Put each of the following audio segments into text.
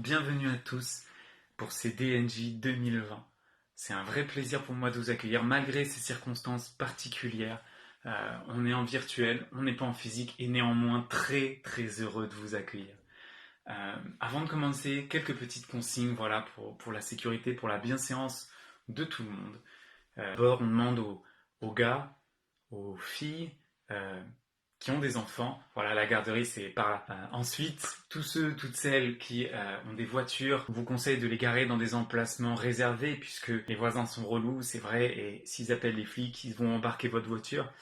bienvenue à tous pour ces DNJ 2020. C'est un vrai plaisir pour moi de vous accueillir malgré ces circonstances particulières. On est en virtuel, on n'est pas en physique et néanmoins très heureux de vous accueillir. Avant de commencer, quelques petites consignes pour la sécurité, pour la bienséance de tout le monde. D'abord, on demande aux gars, aux filles qui ont des enfants. Voilà, la garderie, c'est par là. Ensuite, tous ceux, toutes celles qui ont des voitures, je vous conseille de les garer dans des emplacements réservés puisque les voisins sont relous, c'est vrai, et s'ils appellent les flics, ils vont embarquer votre voiture.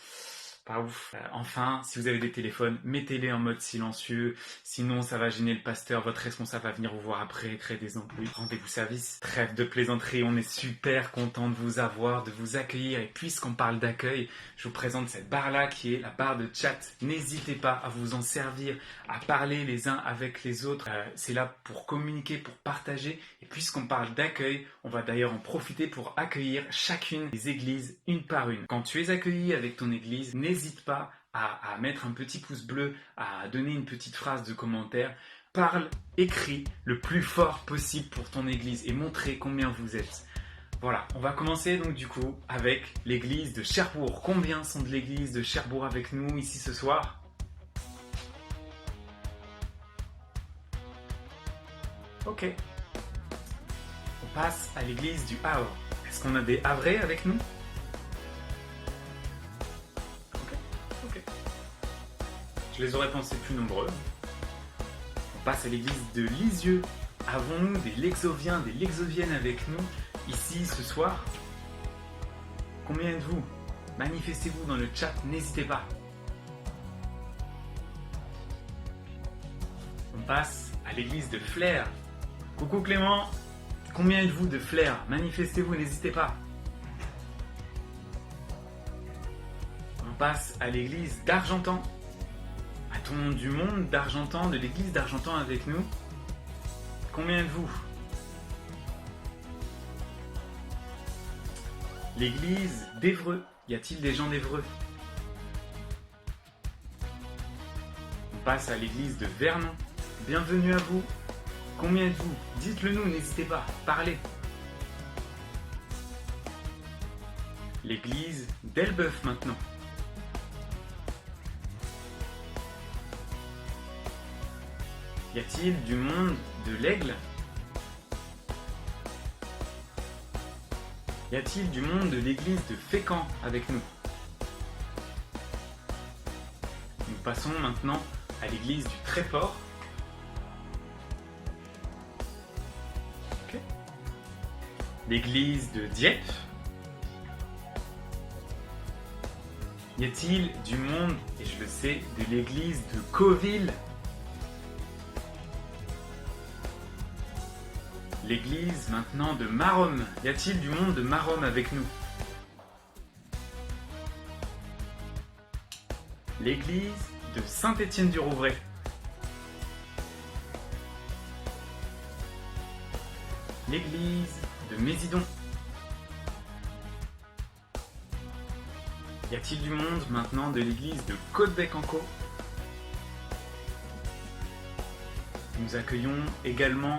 Pas ouf. Enfin, si vous avez des téléphones, mettez-les en mode silencieux, sinon ça va gêner le pasteur, votre responsable va venir vous voir après, créer des embrouilles. Rendez-vous service. Trêve de plaisanterie, on est super content de vous avoir, de vous accueillir, et puisqu'on parle d'accueil, je vous présente cette barre-là qui est la barre de chat. N'hésitez pas à vous en servir, à parler les uns avec les autres. C'est là pour communiquer, pour partager, et puisqu'on parle d'accueil, on va d'ailleurs en profiter pour accueillir chacune des églises une par une. Quand tu es accueilli avec ton église, n'hésite pas à mettre un petit pouce bleu, à donner une petite phrase de commentaire. Parle, écris le plus fort possible pour ton église et montrez combien vous êtes. Voilà, on va commencer donc du coup avec l'église de Cherbourg. Combien sont de l'église de Cherbourg avec nous ici ce soir ? Ok. On passe à l'église du Havre. Est-ce qu'on a des Havrais avec nous ? Ok. Je les aurais pensés plus nombreux. On passe à l'église de Lisieux. Avons-nous des Lexoviens, des Lexoviennes avec nous ici ce soir ? Combien êtes-vous ? Manifestez-vous dans le chat, n'hésitez pas. On passe à l'église de Flers. Coucou Clément, combien êtes-vous de Flers ? Manifestez-vous, n'hésitez pas. On passe à l'église d'Argentan. A-t-on du monde d'Argentan, de l'église d'Argentan avec nous ? Combien êtes-vous ? L'église d'Évreux. Y a-t-il des gens d'Évreux ? On passe à l'église de Vernon. Bienvenue à vous. Combien êtes-vous ? Dites-le nous, n'hésitez pas, parlez. L'église d'Elbeuf maintenant. Y a-t-il du monde de l'Aigle ? Y a-t-il du monde de l'église de Fécamp avec nous ? Nous passons maintenant à l'église du Tréport. Okay. L'église de Dieppe. Y a-t-il du monde, et je le sais, de l'église de Cauville ? L'église maintenant de Maromme. Y a-t-il du monde de Maromme avec nous ? L'église de Saint-Étienne-du-Rouvray. L'église de Mésidon. Y a-t-il du monde maintenant de l'église de Côte-Bec-en-Caux ? Nous accueillons également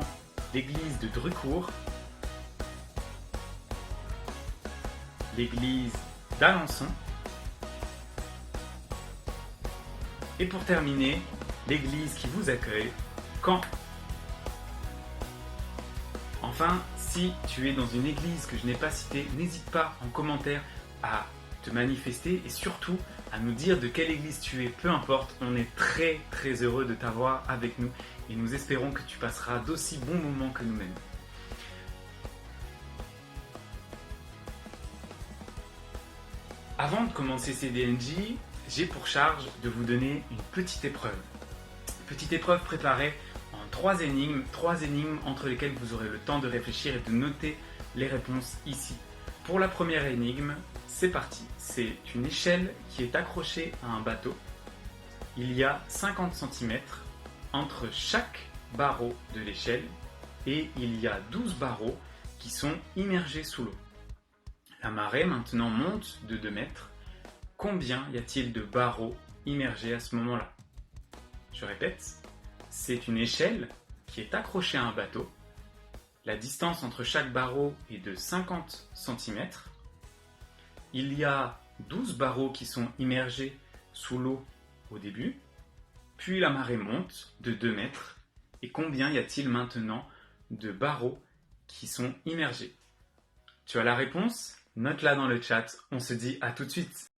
l'église de Drucourt, l'église d'Alençon, et pour terminer, l'église qui vous accueille, Caen. Enfin, si tu es dans une église que je n'ai pas citée, n'hésite pas en commentaire à te manifester et surtout à nous dire de quelle église tu es, peu importe, on est très heureux de t'avoir avec nous et nous espérons que tu passeras d'aussi bons moments que nous-mêmes. Avant de commencer ces DNJ, j'ai pour charge de vous donner une petite épreuve. Petite épreuve préparée en 3 énigmes entre lesquelles vous aurez le temps de réfléchir et de noter les réponses ici. Pour la première énigme, c'est parti. C'est une échelle qui est accrochée à un bateau. Il y a 50 cm entre chaque barreau de l'échelle et il y a 12 barreaux qui sont immergés sous l'eau. La marée maintenant monte de 2 mètres. Combien y a-t-il de barreaux immergés à ce moment-là ? Je répète, c'est une échelle qui est accroché à un bateau. La distance entre chaque barreau est de 50 cm. Il y a 12 barreaux qui sont immergés sous l'eau au début. Puis la marée monte de 2 mètres. Et combien y a-t-il maintenant de barreaux qui sont immergés? Tu as la réponse? Note-la dans le chat. On se dit à tout de suite.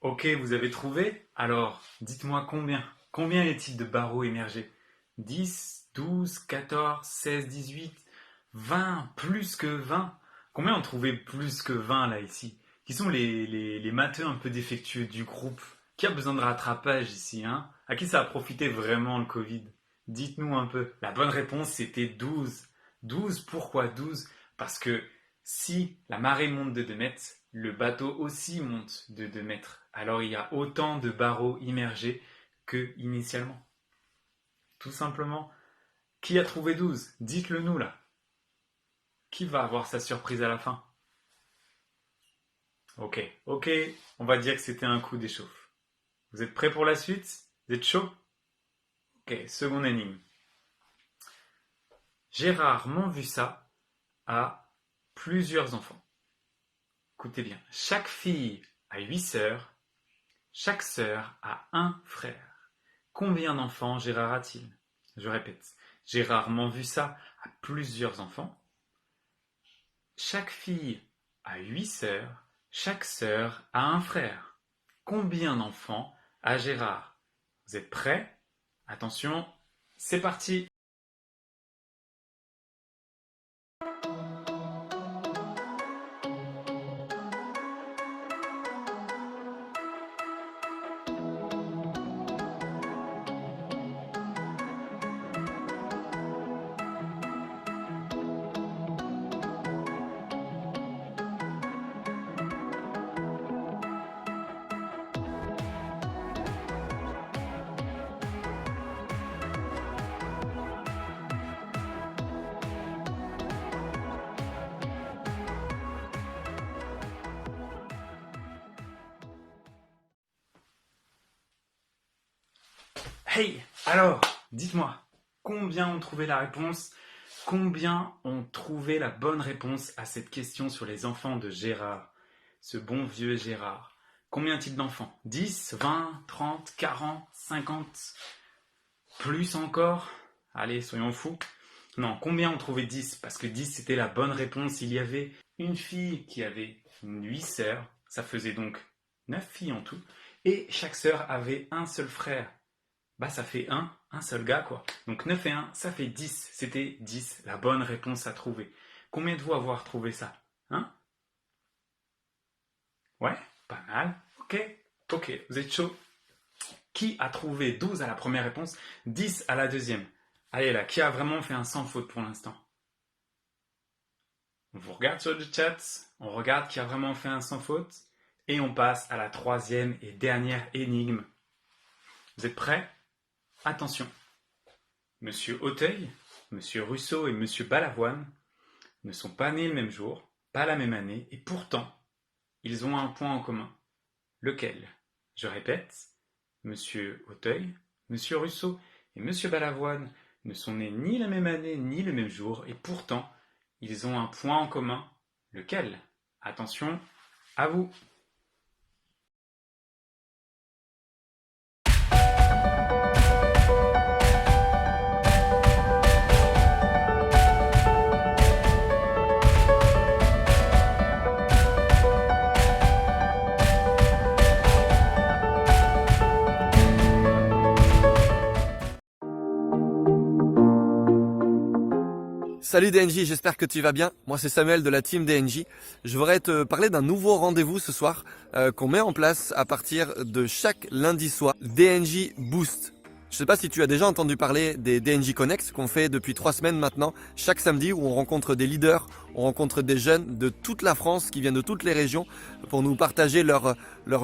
Ok, vous avez trouvé? Alors, dites-moi combien? Combien y a-t-il de barreaux immergés? 10, 12, 14, 16, 18, 20, plus que 20? Combien ont trouvé plus que 20 là ici? Qui sont les matheux un peu défectueux du groupe? Qui a besoin de rattrapage ici, hein? À qui ça a profité vraiment le Covid? Dites-nous un peu. La bonne réponse c'était 12. 12, pourquoi 12? Parce que si la marée monte de 2 mètres, le bateau aussi monte de 2 mètres. Alors il y a autant de barreaux immergés que initialement. Tout simplement. Qui a trouvé 12? Dites-le nous là. Qui va avoir sa surprise à la fin? Ok, on va dire que c'était un coup d'échauffe. Vous êtes prêts pour la suite? Vous êtes chaud? Ok, seconde énigme. Gérard Manvussa a plusieurs enfants. Écoutez bien, chaque fille a 8 sœurs, chaque sœur a un frère. Combien d'enfants Gérard a-t-il? Je répète, Gérard Manvussa a plusieurs enfants. Chaque fille a 8 sœurs, chaque sœur a un frère. Combien d'enfants a Gérard? Vous êtes prêts? Attention, c'est parti! Hey, alors, dites-moi, combien ont trouvé la réponse? Combien ont trouvé la bonne réponse à cette question sur les enfants de Gérard? Ce bon vieux Gérard. Combien a-t-il d'enfants? 10, 20, 30, 40, 50? Plus encore? Allez, soyons fous. Non, combien ont trouvé 10? Parce que 10 c'était la bonne réponse. Il y avait une fille qui avait 8 sœurs. Ça faisait donc 9 filles en tout. Et chaque sœur avait un seul frère. Bah ça fait un seul gars quoi. Donc 9 et 1, ça fait 10. C'était 10, la bonne réponse à trouver. Combien de vous avoir trouvé ça? Hein? Ouais, pas mal. Ok, vous êtes chaud? Qui a trouvé 12 à la première réponse, 10 à la deuxième? Allez là, qui a vraiment fait un sans faute pour l'instant? On vous regarde sur le chat, on regarde qui a vraiment fait un sans faute, et on passe à la troisième et dernière énigme. Vous êtes prêts? Attention, Monsieur Auteuil, Monsieur Russo et Monsieur Balavoine ne sont pas nés le même jour, pas la même année, et pourtant, ils ont un point en commun. Lequel? Je répète, Monsieur Auteuil, Monsieur Russo et Monsieur Balavoine ne sont nés ni la même année ni le même jour, et pourtant, ils ont un point en commun. Lequel? Attention, à vous! Salut DNJ, j'espère que tu vas bien. Moi c'est Samuel de la team DNJ. Je voudrais te parler d'un nouveau rendez-vous ce soir qu'on met en place à partir de chaque lundi soir. DNJ Boost. Je sais pas si tu as déjà entendu parler des DNJ Connect qu'on fait depuis 3 semaines maintenant, chaque samedi où on rencontre des leaders, on rencontre des jeunes de toute la France qui viennent de toutes les régions pour nous partager leur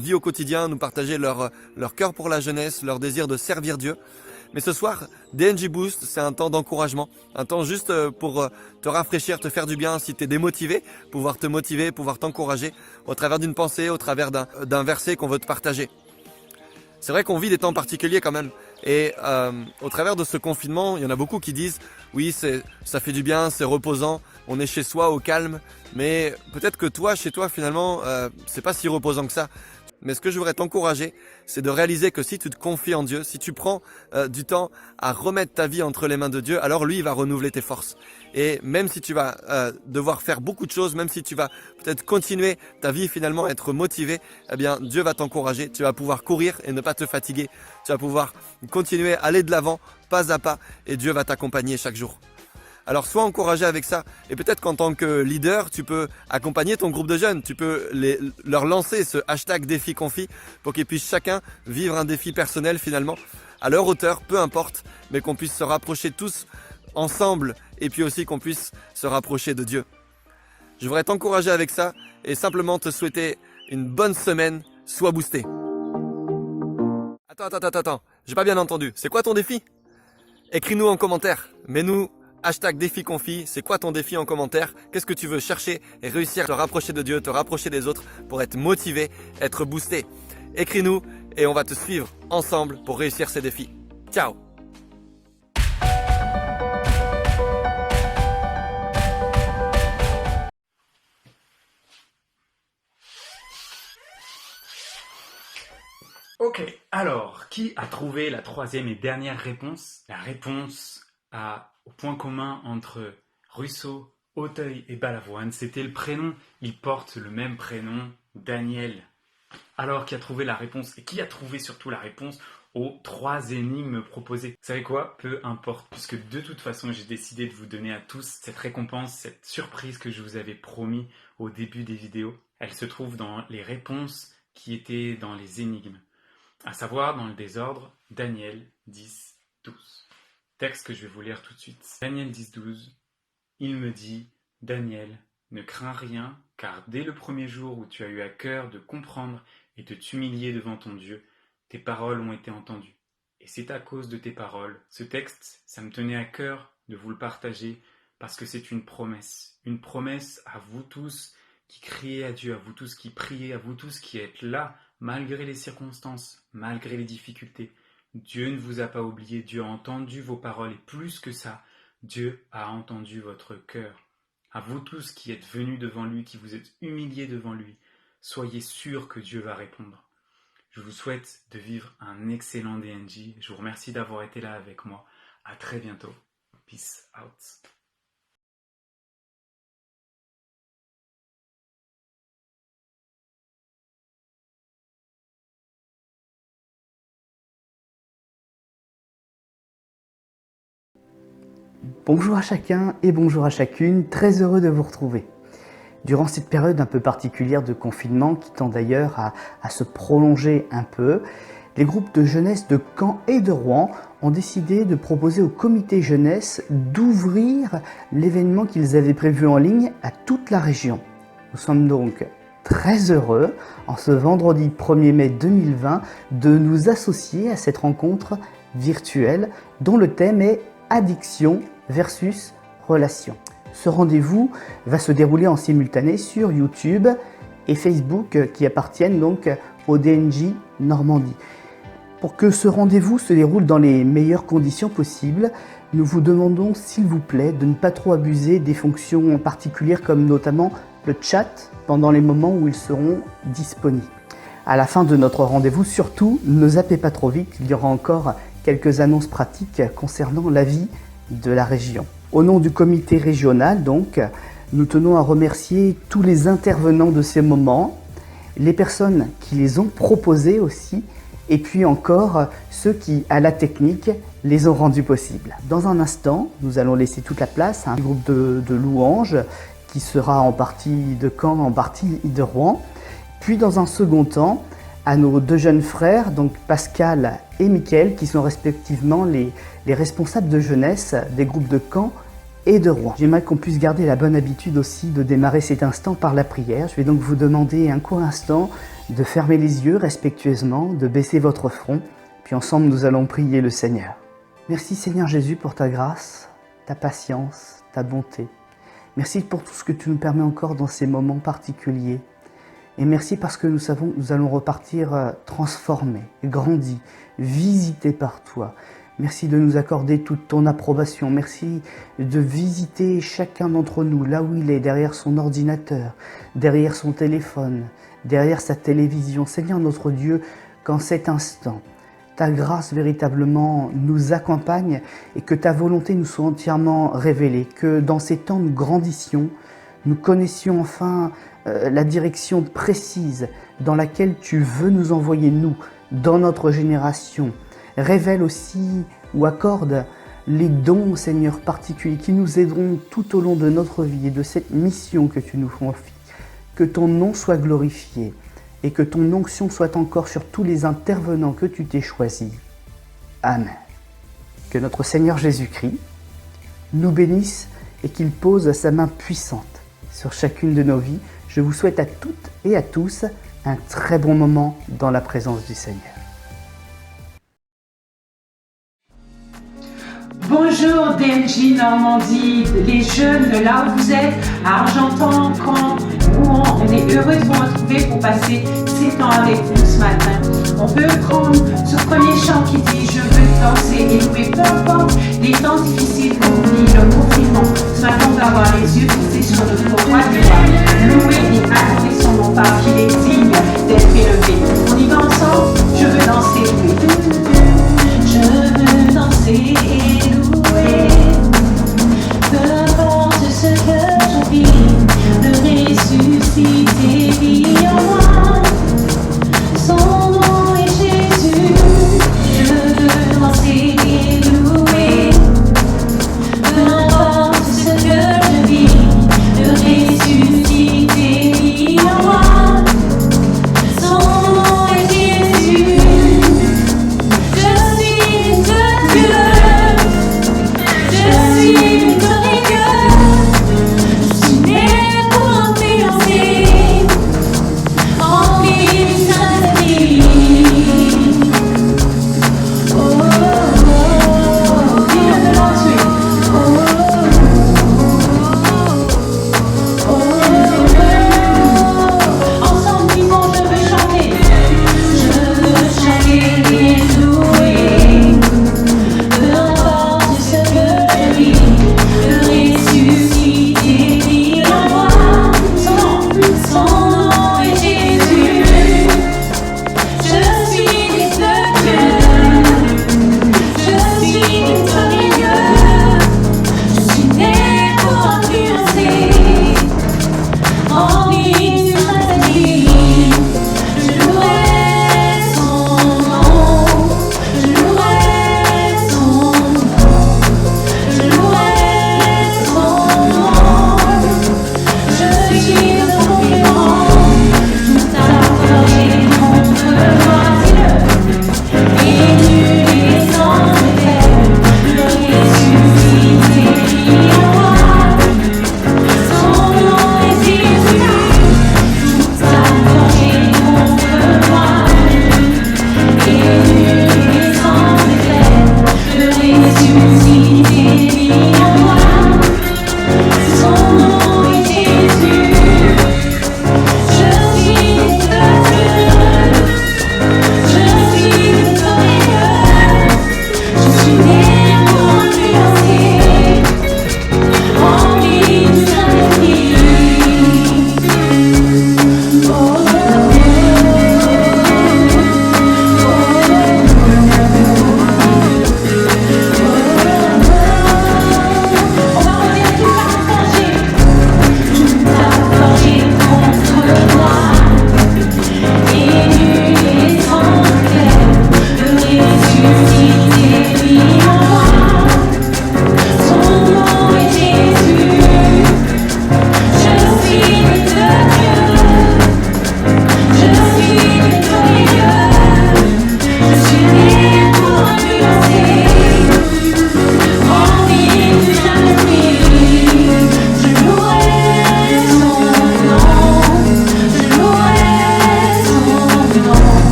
vie au quotidien, nous partager leur cœur pour la jeunesse, leur désir de servir Dieu. Mais ce soir, DNJ Boost, c'est un temps d'encouragement, un temps juste pour te rafraîchir, te faire du bien si tu es démotivé, pouvoir te motiver, pouvoir t'encourager au travers d'une pensée, au travers d'un verset qu'on veut te partager. C'est vrai qu'on vit des temps particuliers quand même. Et au travers de ce confinement, il y en a beaucoup qui disent « Oui, ça fait du bien, c'est reposant, on est chez soi au calme. » Mais peut-être que toi, chez toi, finalement, c'est pas si reposant que ça. Mais ce que je voudrais t'encourager, c'est de réaliser que si tu te confies en Dieu, si tu prends du temps à remettre ta vie entre les mains de Dieu, alors lui, il va renouveler tes forces. Et même si tu vas devoir faire beaucoup de choses, même si tu vas peut-être continuer ta vie finalement, être motivé, eh bien Dieu va t'encourager. Tu vas pouvoir courir et ne pas te fatiguer. Tu vas pouvoir continuer à aller de l'avant, pas à pas, et Dieu va t'accompagner chaque jour. Alors sois encouragé avec ça et peut-être qu'en tant que leader, tu peux accompagner ton groupe de jeunes, tu peux leur lancer ce hashtag défi confi pour qu'ils puissent chacun vivre un défi personnel finalement à leur hauteur, peu importe, mais qu'on puisse se rapprocher tous ensemble et puis aussi qu'on puisse se rapprocher de Dieu. Je voudrais t'encourager avec ça et simplement te souhaiter une bonne semaine, sois boosté. Attends, j'ai pas bien entendu, c'est quoi ton défi? Écris-nous en commentaire, mets-nous hashtag défi confi, c'est quoi ton défi en commentaire? Qu'est-ce que tu veux chercher et réussir à te rapprocher de Dieu, te rapprocher des autres pour être motivé, être boosté? Écris-nous et on va te suivre ensemble pour réussir ces défis. Ciao! Ok, alors, qui a trouvé la troisième et dernière réponse? La réponse au point commun entre Russo, Auteuil et Balavoine, c'était le prénom. Ils portent le même prénom, Daniel. Alors, qui a trouvé la réponse? Et qui a trouvé surtout la réponse aux 3 énigmes proposées? Vous savez quoi? Peu importe, puisque de toute façon, j'ai décidé de vous donner à tous cette récompense, cette surprise que je vous avais promis au début des vidéos. Elle se trouve dans les réponses qui étaient dans les énigmes. À savoir, dans le désordre, Daniel 10, 12. Texte que je vais vous lire tout de suite. Daniel 10, 12. Il me dit, Daniel, ne crains rien, car dès le premier jour où tu as eu à cœur de comprendre et de t'humilier devant ton Dieu, tes paroles ont été entendues. Et c'est à cause de tes paroles. Ce texte, ça me tenait à cœur de vous le partager, parce que c'est une promesse à vous tous qui criez à Dieu, à vous tous qui priez, à vous tous qui êtes là, malgré les circonstances, malgré les difficultés. Dieu ne vous a pas oublié, Dieu a entendu vos paroles et plus que ça, Dieu a entendu votre cœur. À vous tous qui êtes venus devant lui, qui vous êtes humiliés devant lui, soyez sûrs que Dieu va répondre. Je vous souhaite de vivre un excellent DNJ. Je vous remercie d'avoir été là avec moi. À très bientôt. Peace out. Bonjour à chacun et bonjour à chacune, très heureux de vous retrouver. Durant cette période un peu particulière de confinement qui tend d'ailleurs à se prolonger un peu, les groupes de jeunesse de Caen et de Rouen ont décidé de proposer au comité jeunesse d'ouvrir l'événement qu'ils avaient prévu en ligne à toute la région. Nous sommes donc très heureux, en ce vendredi 1er mai 2020, de nous associer à cette rencontre virtuelle dont le thème est Addiction versus relation. Ce rendez-vous va se dérouler en simultané sur YouTube et Facebook qui appartiennent donc au DNJ Normandie. Pour que ce rendez-vous se déroule dans les meilleures conditions possibles, nous vous demandons s'il vous plaît de ne pas trop abuser des fonctions particulières comme notamment le chat pendant les moments où ils seront disponibles. À la fin de notre rendez-vous, surtout, ne zappez pas trop vite, il y aura encore quelques annonces pratiques concernant la vie de la région. Au nom du comité régional, donc, nous tenons à remercier tous les intervenants de ces moments, les personnes qui les ont proposés aussi, et puis encore ceux qui, à la technique, les ont rendus possibles. Dans un instant, nous allons laisser toute la place à un groupe de louanges qui sera en partie de Caen, en partie de Rouen. Puis dans un second temps, à nos deux jeunes frères, donc Pascal et Mickaël, qui sont respectivement les responsables de jeunesse des groupes de Caen et de Rouen. J'aimerais qu'on puisse garder la bonne habitude aussi de démarrer cet instant par la prière. Je vais donc vous demander un court instant de fermer les yeux respectueusement, de baisser votre front, puis ensemble nous allons prier le Seigneur. Merci Seigneur Jésus pour ta grâce, ta patience, ta bonté. Merci pour tout ce que tu nous permets encore dans ces moments particuliers. Et merci parce que nous savons que nous allons repartir transformés, grandis, visités par toi. Merci de nous accorder toute ton approbation. Merci de visiter chacun d'entre nous là où il est, derrière son ordinateur, derrière son téléphone, derrière sa télévision. Seigneur notre Dieu, qu'en cet instant, ta grâce véritablement nous accompagne et que ta volonté nous soit entièrement révélée. Que dans ces temps de grandissions, nous connaissions enfin la direction précise dans laquelle tu veux nous envoyer, nous, dans notre génération. Révèle aussi ou accorde les dons, Seigneur, particuliers qui nous aideront tout au long de notre vie et de cette mission que tu nous confies. Que ton nom soit glorifié et que ton onction soit encore sur tous les intervenants que tu t'es choisis. Amen. Que notre Seigneur Jésus-Christ nous bénisse et qu'il pose sa main puissante sur chacune de nos vies. Je vous souhaite à toutes et à tous un très bon moment dans la présence du Seigneur. Bonjour DNJ Normandie, les jeunes de là où vous êtes, à Argentan, Caen, Rouen, on est heureux de vous retrouver pour passer ces temps avec vous ce matin. On peut prendre ce premier chant qui dit je veux danser et louer, peu importe les temps difficiles qu'on vit, le confinement. Ce matin on va avoir les yeux fixés sur notre roi du roi, louer et adorer son nom par qu'il est digne d'être élevé. On y va ensemble, je veux danser et louer. Je veux danser et louer, peu importe ce que je vis, le ressuscité vit en moi, son nom est Jésus. Je veux danser et louer, peu importe ce que je vis, le ressuscité vit en moi, son nom est Jésus.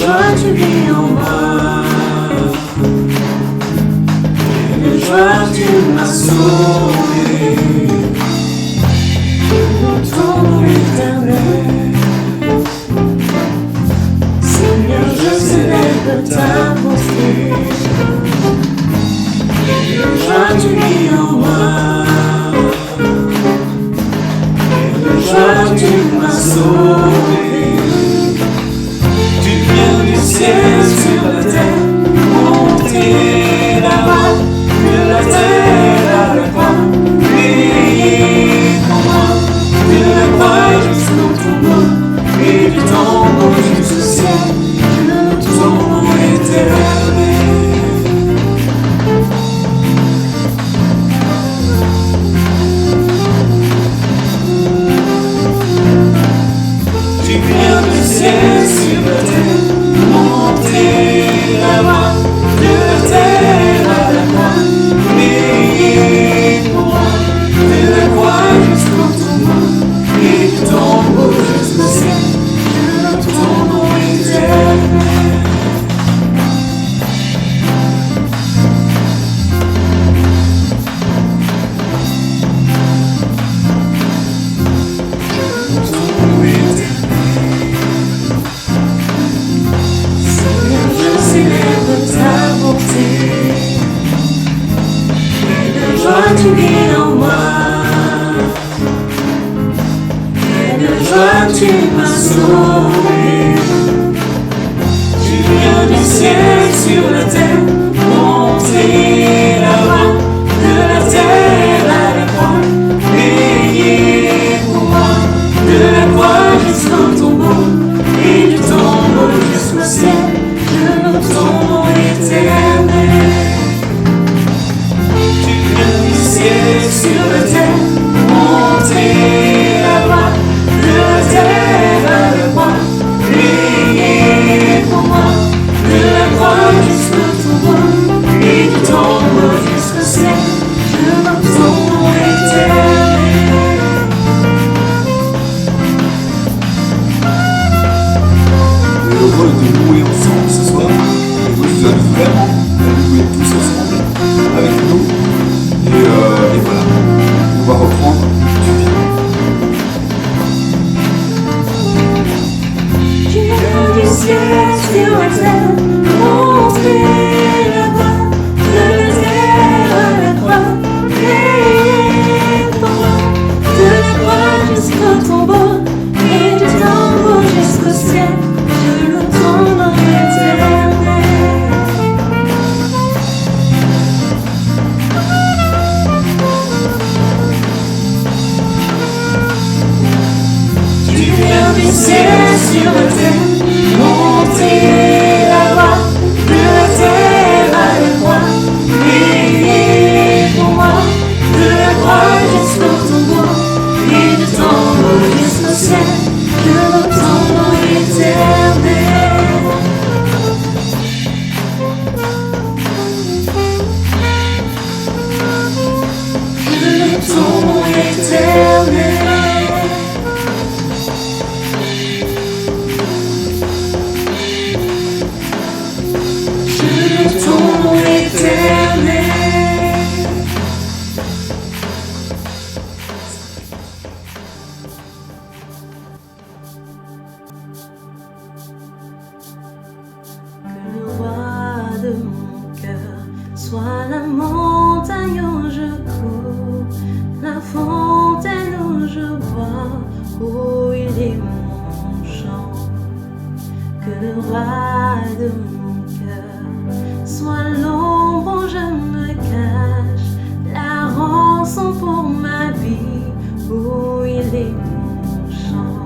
joie tu vis en moi. Et de joie tu m'as sauvé. Ton nom éternel, Seigneur, je célèbre ta bonté. Et de joie tu vis en moi. Et de joie tu m'as sauvé. Tu viens du ciel sur la terre, monter là-bas, de la terre à la croix, payer pour moi, de la croix jusqu'au tombeau, et du tombeau jusqu'au ciel, de ton nom éternel. Tu viens du ciel sur la terre, monter là-bas, de la terre à la croix, payer pour moi, de la croix jusqu'au tombeau, et du tombeau jusqu'au ciel, de ton nom éternel. Tu vis en moi, et de joie tu m'as sauvé. Tu viens du ciel sur la terre, monter là-bas, de la terre à la croix, payer pour moi, de la croix jusqu'au tombeau, et du tombeau jusqu'au ciel, de ton nom éternel. Sur la terre, monter là-bas, de la terre à la croix, payer pour moi, de la croix jusqu'au tombeau, et du tombeau jusqu'au ciel, de ton nom éternel. Heureux de louer ensemble ce soir, et vous donne vraiment de louer tous ensemble avec nous. Et voilà, on va reprendre du vin. Tu viens du ciel sur la terre, monter là-bas, de la terre à la croix, payer pour moi, de la croix jusqu'au tombeau, et du tombeau jusqu'au ciel, je loue ton nom éternel. Du ciel sur la terre, monter là-bas, de la terre à la croix, payer pour moi, de la croix jusqu'au tombeau, et du tombeau jusqu'au ciel, de ton nom éternel. De ton nom éternel. Sois la montagne où je cours, la fontaine où je bois, où il est mon chant. Que le roi de mon cœur soit l'ombre où je me cache, la rançon pour ma vie, où il est mon chant.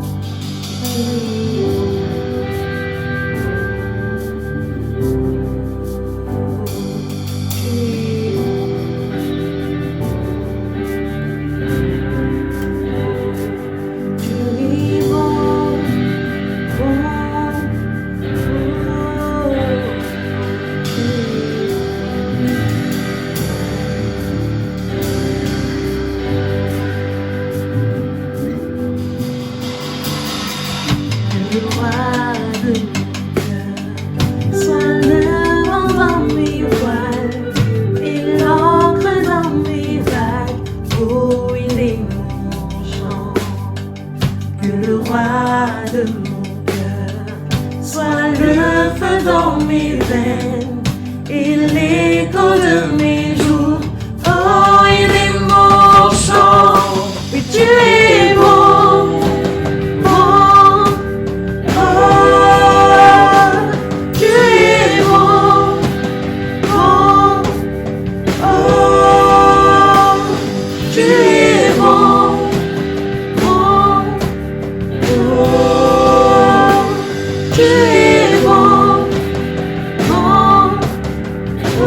dans mes veines et l'écho de mes jours. Oh, il est mon chant, oui tu es bon, bon, oh, tu es bon, bon, oh, tu es bon, bon, oh, tu es bon, bon, oh.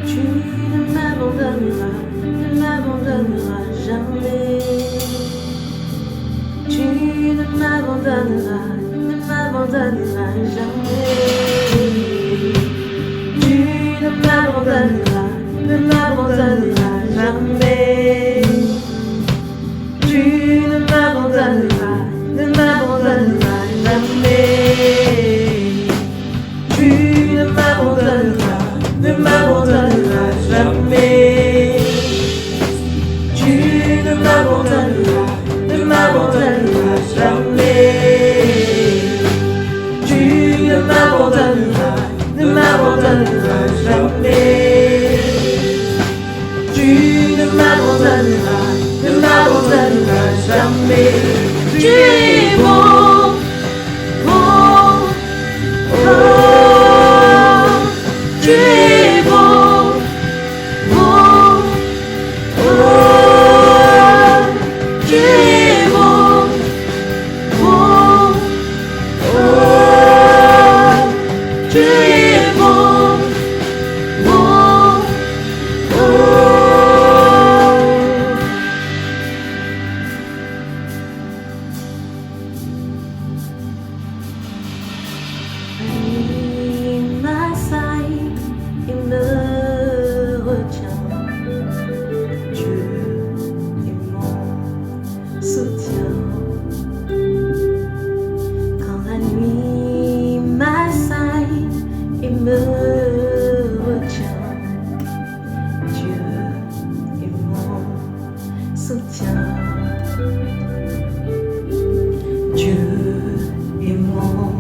Tu ne m'abandonneras jamais. Tu ne m'abandonneras jamais. Tu ne m'abandonneras jamais. Tu ne m'abandonneras jamais. Tu ne m'abandonneras jamais. Tu ne m'abandonneras jamais. Tu ne m'abandonneras jamais. Tu ne m'abandonneras jamais. Tu es bon, bon, oh, tu es bon, bon, oh, tu es bon, bon, oh, tu es bon, bon, oh. M'assaille et me retient. Dieu est mon soutien. Quand la nuit m'assaille et me retient. Dieu est mon soutien. Dieu est mon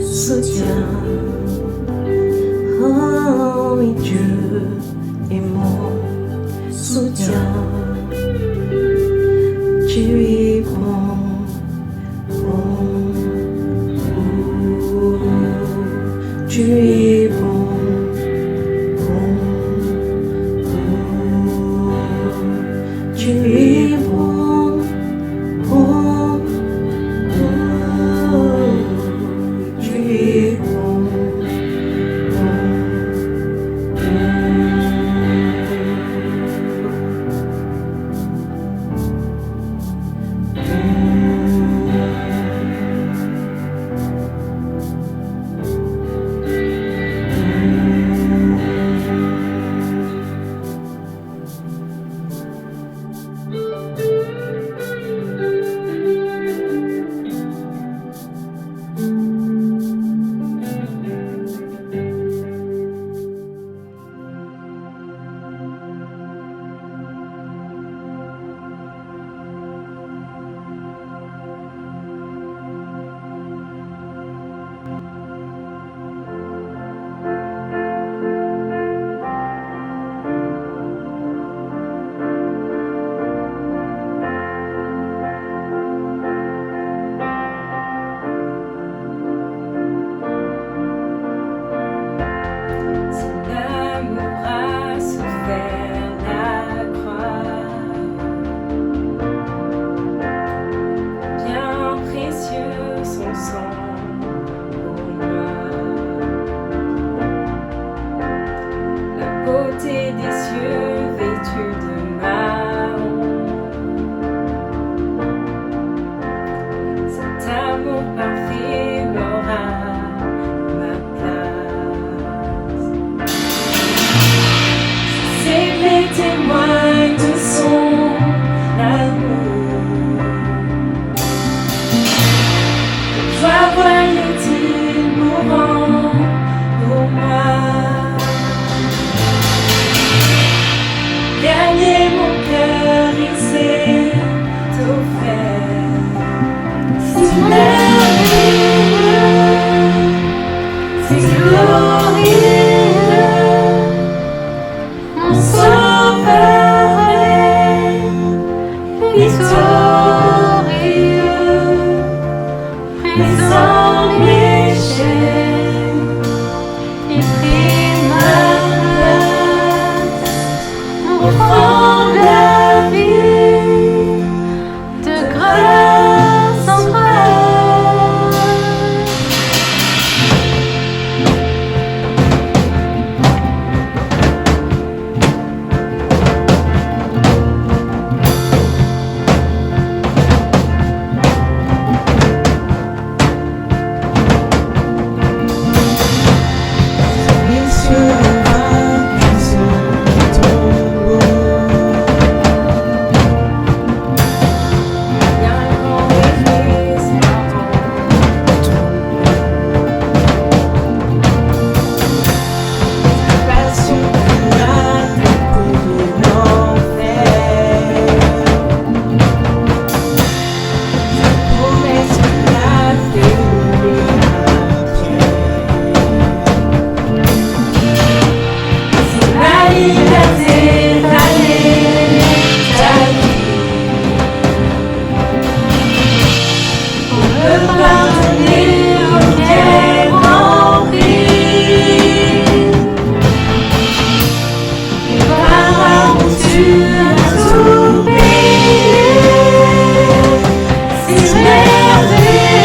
soutien. Oh oui, Dieu est mon soutien. Tu es bon, bon, oh, tu es bon, bon, oh, tu es bon, bon, oh, tu es bon. beauté des cieux vêtue de marron. Cet amour parfait m'aura ma place. Ces clés témoignent de son amour. Joie voyait-il mourant pour moi. Gagner mon cœur, il s'est offert. C'est merveilleux, c'est glorieux, mon sauveur est victorieux, présent Michel, il prit ma place, offrant la vie de grâce en grâce. Il sera plus tombeau. Il y a un grand église dans ton Passion qui a découvert l'enfer. Promesse qui a déroulé ma pierre. C'est la liberté d'aller ta vie. On peut pardonner auquel grand prix. Et par amour tu as tout payé. C'est merveilleux,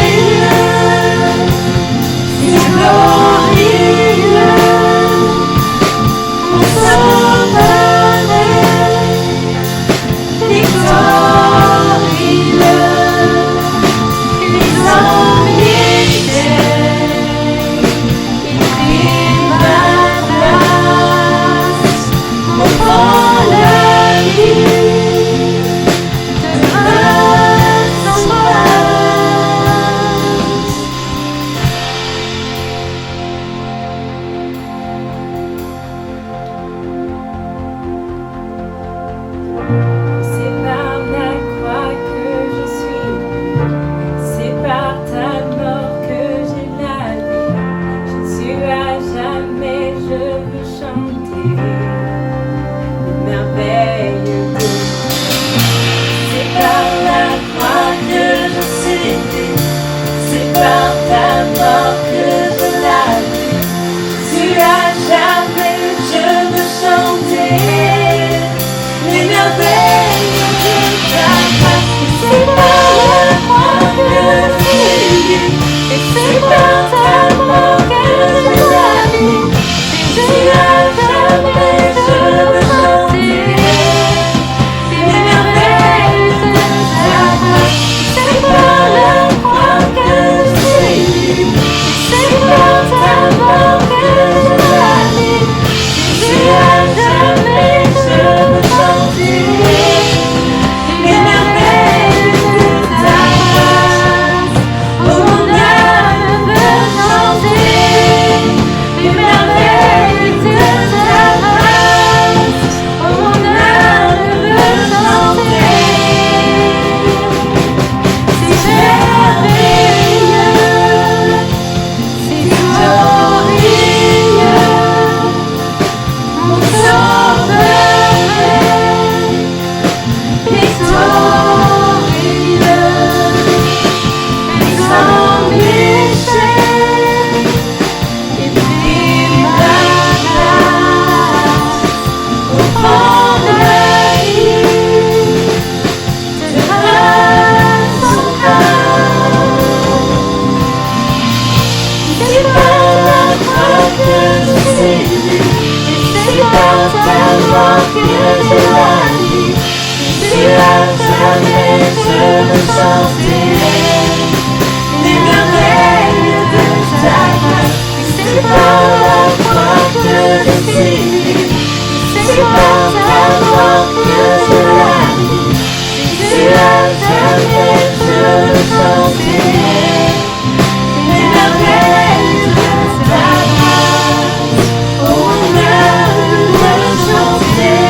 c'est glorieux, mon sauveur est victorieux, présent Michel, il prit ma place, m'offrant la vie de grâce en grâce. C'est par la croix que je suis, c'est par ta mort que j'ai la vie. Jésus, à jamais je veux chanter les merveilles de Dieu. C'est par la croix que je suis, c'est par ta mort que j'ai la vie. Jésus, à jamais je veux chanter les merveilles de ta grâce. C'est par la croix que je suis, et c'est par ta mort que j'ai la vie. Jésus, à jamais que je la vis. Si à jamais je veux chanter les merveilles de ta grâce. C'est par la foi que je suis, c'est par ta mort que je la vis. Si à jamais je veux chanter les merveilles de ta grâce. Oh, on a le droit de chanter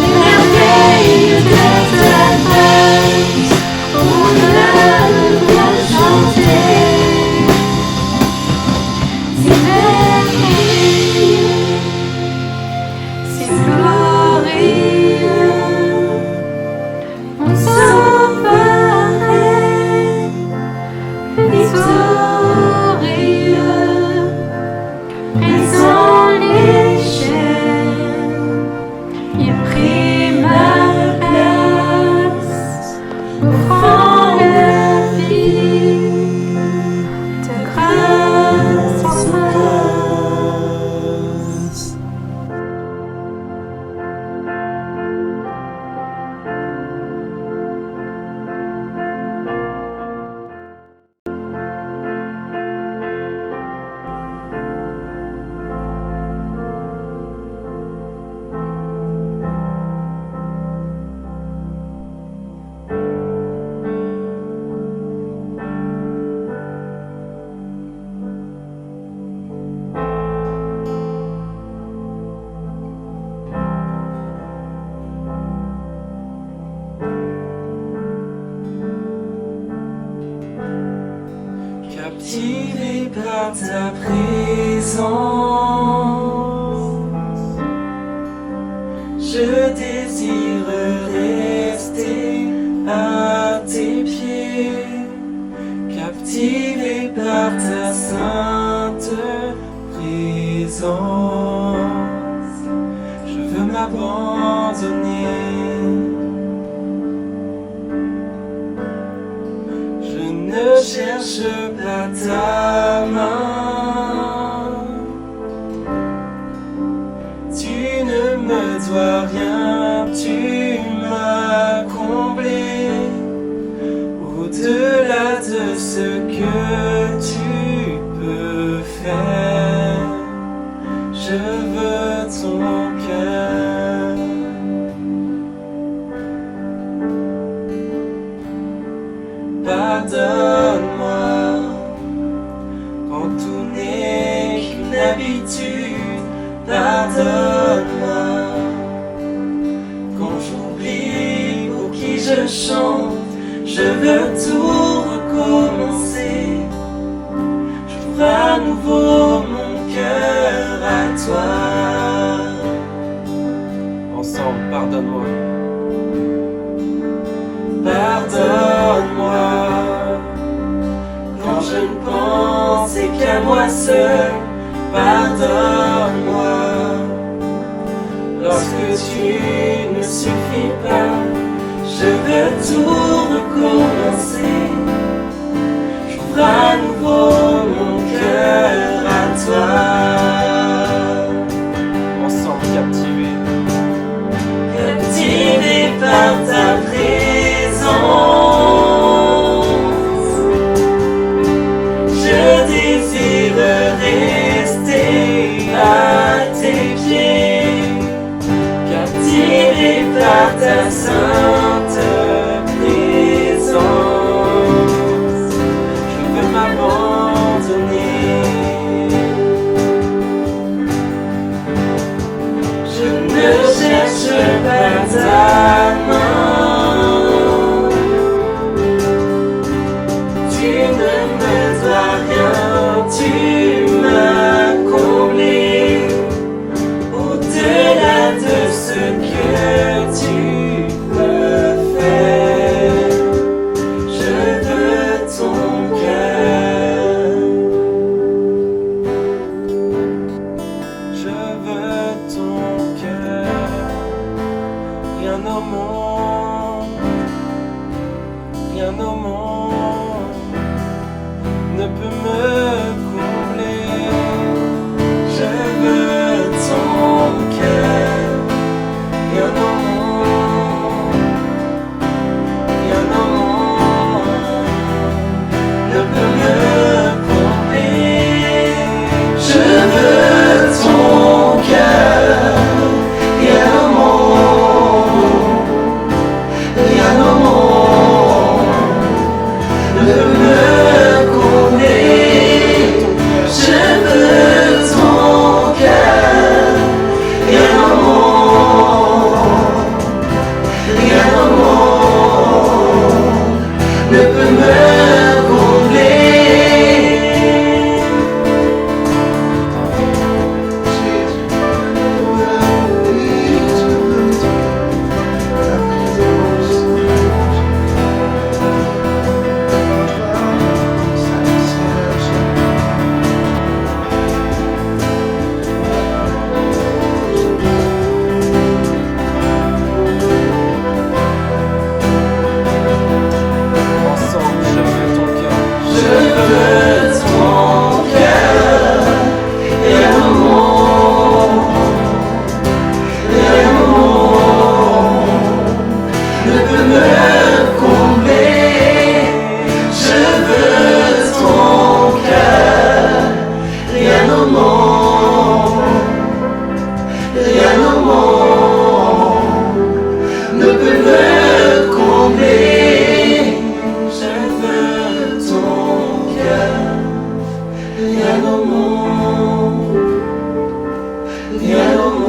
les merveilles de ta grâce. Oh, on a le droit de chanter ces merveilles, c'est glorieux. Mon sauveur est victorieux, brisant les chaînes, il prit ma place, offrant la vie de grâce en grâce. Captivé par ta présence, je désire rester à tes pieds. Captivé par ta sainte présence, je veux m'abandonner. Je ne cherche pas ta main, tu ne me dois rien, tu m'as comblé. Au-delà de ce que tu peux faire, je veux ton cœur. Pardonne-moi quand tout n'est qu'une habitude. Pardonne-moi quand j'oublie pour qui je chante. Je veux tout recommencer. J'ouvre à nouveau mon cœur à toi. Ensemble, pardonne-moi. Pardonne-moi quand je ne pensais qu'à moi seul. Pardonne-moi lorsque tu ne suffis pas. Je veux tout recommencer. J'ouvre à nouveau mon cœur à toi. Ensemble captivés, captivés par ta présence, je désire rester à tes pieds. Captivé par ta sainte présence, je veux m'abandonner. Je ne cherche pas ta main, tu ne me dois rien, tu m'as comblé. Au-delà de ce que tu peux faire, je veux ton cœur. Je veux ton cœur. Rien au monde, rien au monde ne peut me combler. Je veux ton cœur.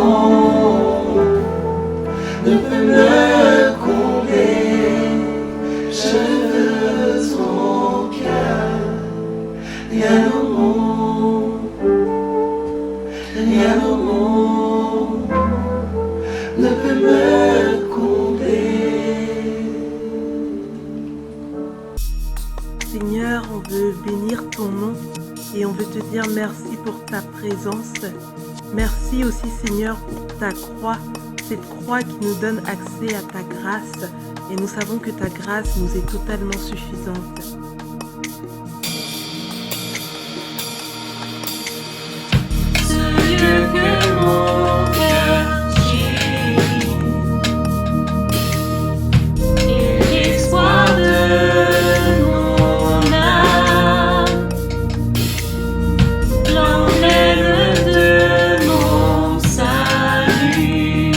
monde ne peut me combler. Je veux ton cœur, rien au monde, rien au monde ne peut me combler. Seigneur, on veut bénir ton nom et on veut te dire merci pour ta présence. Merci aussi Seigneur pour ta croix, cette croix qui nous donne accès à ta grâce et nous savons que ta grâce nous est totalement suffisante. Ce Dieu que mon cœur chérit et l'espoir de mon âme, l'emblème de mon salut,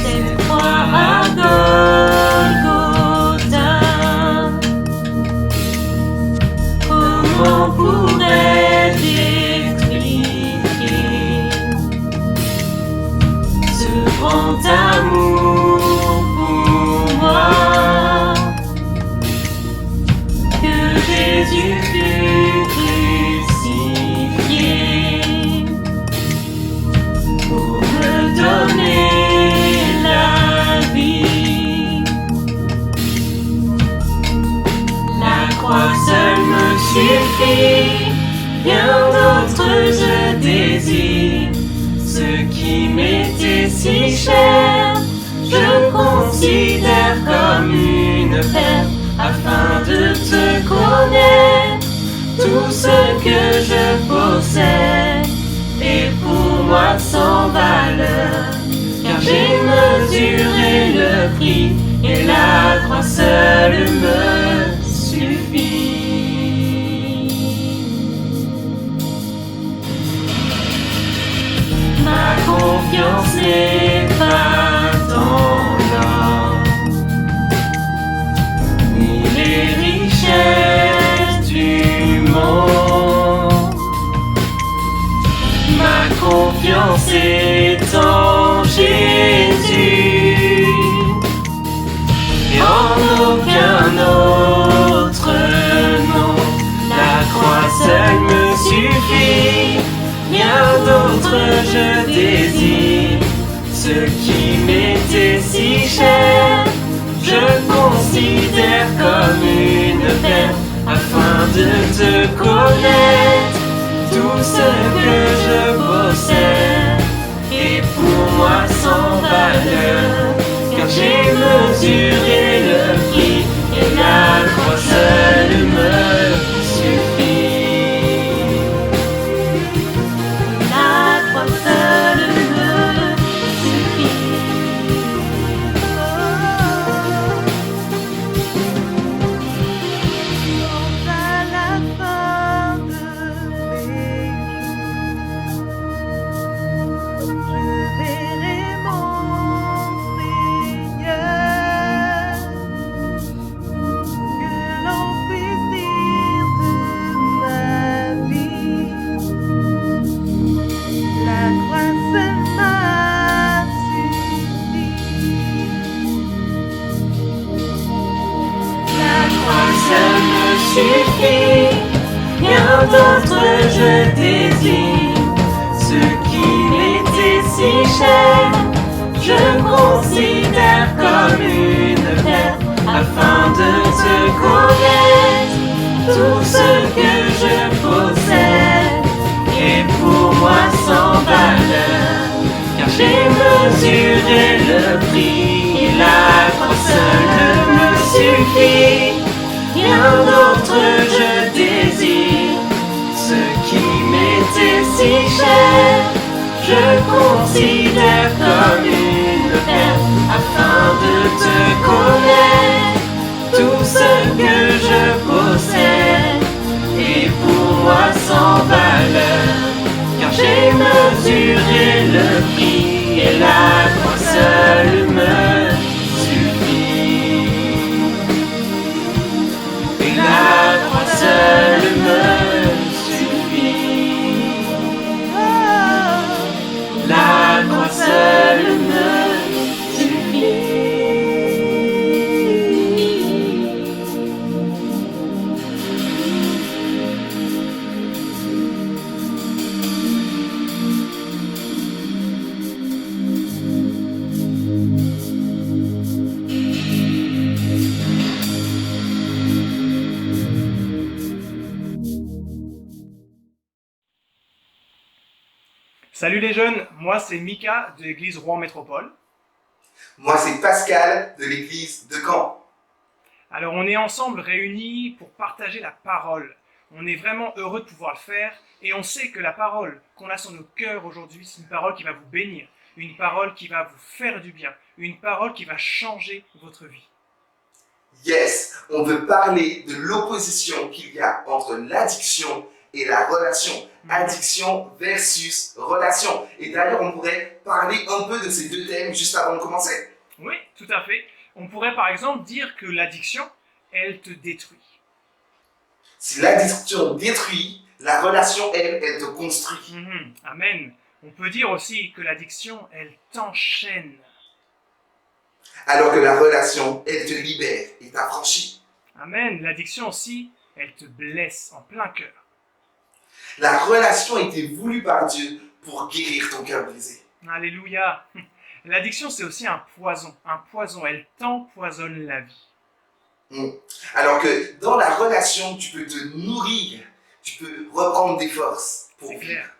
cette croix à Golgotha. Comment pourrais-je expliquer ce grand amour pour moi que Jésus fut crucifié pour me donner la vie. La croix seule me suffit, rien d'autre je désire. Ce qui m'était si cher, je considère comme une perte afin de te connaître. Tout ce que je possède est pour moi sans valeur, car j'ai mesuré le prix et la croix seule me suffit. Ma confiance n'est pas dans l'or, ni les richesses du monde. Ma confiance est en Jésus et en aucun autre nom. La croix seule me suffit, rien d'autre je désire. Ce qui m'était si cher, je considère comme une perte afin de te connaître. Tout ce que je possède est pour moi sans valeur, car j'ai mesuré le prix et la croix seule me suffit. La croix seule me suffit. Quand à la fin de mes jours, je verrai mon Seigneur, que l'on puisse dire de ma vie, la croix seule m'a suffi. La croix seule me suffit, rien d'autre je désire. Ce qui m'était si cher, je considère comme une perte afin de te connaître. Tout ce que je possède est pour moi sans valeur, car j'ai mesuré le prix et la croix seule me suffit. Rien d'autre je désire. Ce qui m'était si cher, je considère comme une perte afin de te connaître. Tout ce que je possède Salut les jeunes, moi c'est Mika de l'église Rouen Métropole. Moi, c'est Pascal de l'église de Caen. Alors on est ensemble réunis pour partager la parole. On est vraiment heureux de pouvoir le faire et on sait que la parole qu'on a sur nos cœurs aujourd'hui, c'est une parole qui va vous bénir, une parole qui va vous faire du bien, une parole qui va changer votre vie. Yes, on veut parler de l'opposition qu'il y a entre l'addiction et la relation. Addiction versus relation. Et d'ailleurs, on pourrait parler un peu de ces deux thèmes juste avant de commencer. Oui, tout à fait. On pourrait par exemple dire que l'addiction, elle te détruit. Si l'addiction détruit, la relation, elle te construit. Amen. On peut dire aussi que l'addiction, elle t'enchaîne. Alors que la relation, elle te libère et t'affranchit. Amen. L'addiction aussi, elle te blesse en plein cœur. La relation a été voulue par Dieu pour guérir ton cœur brisé. Alléluia. L'addiction, c'est aussi un poison. Un poison, elle t'empoisonne la vie. Alors que dans la relation, tu peux te nourrir, tu peux reprendre des forces pour vivre. C'est clair.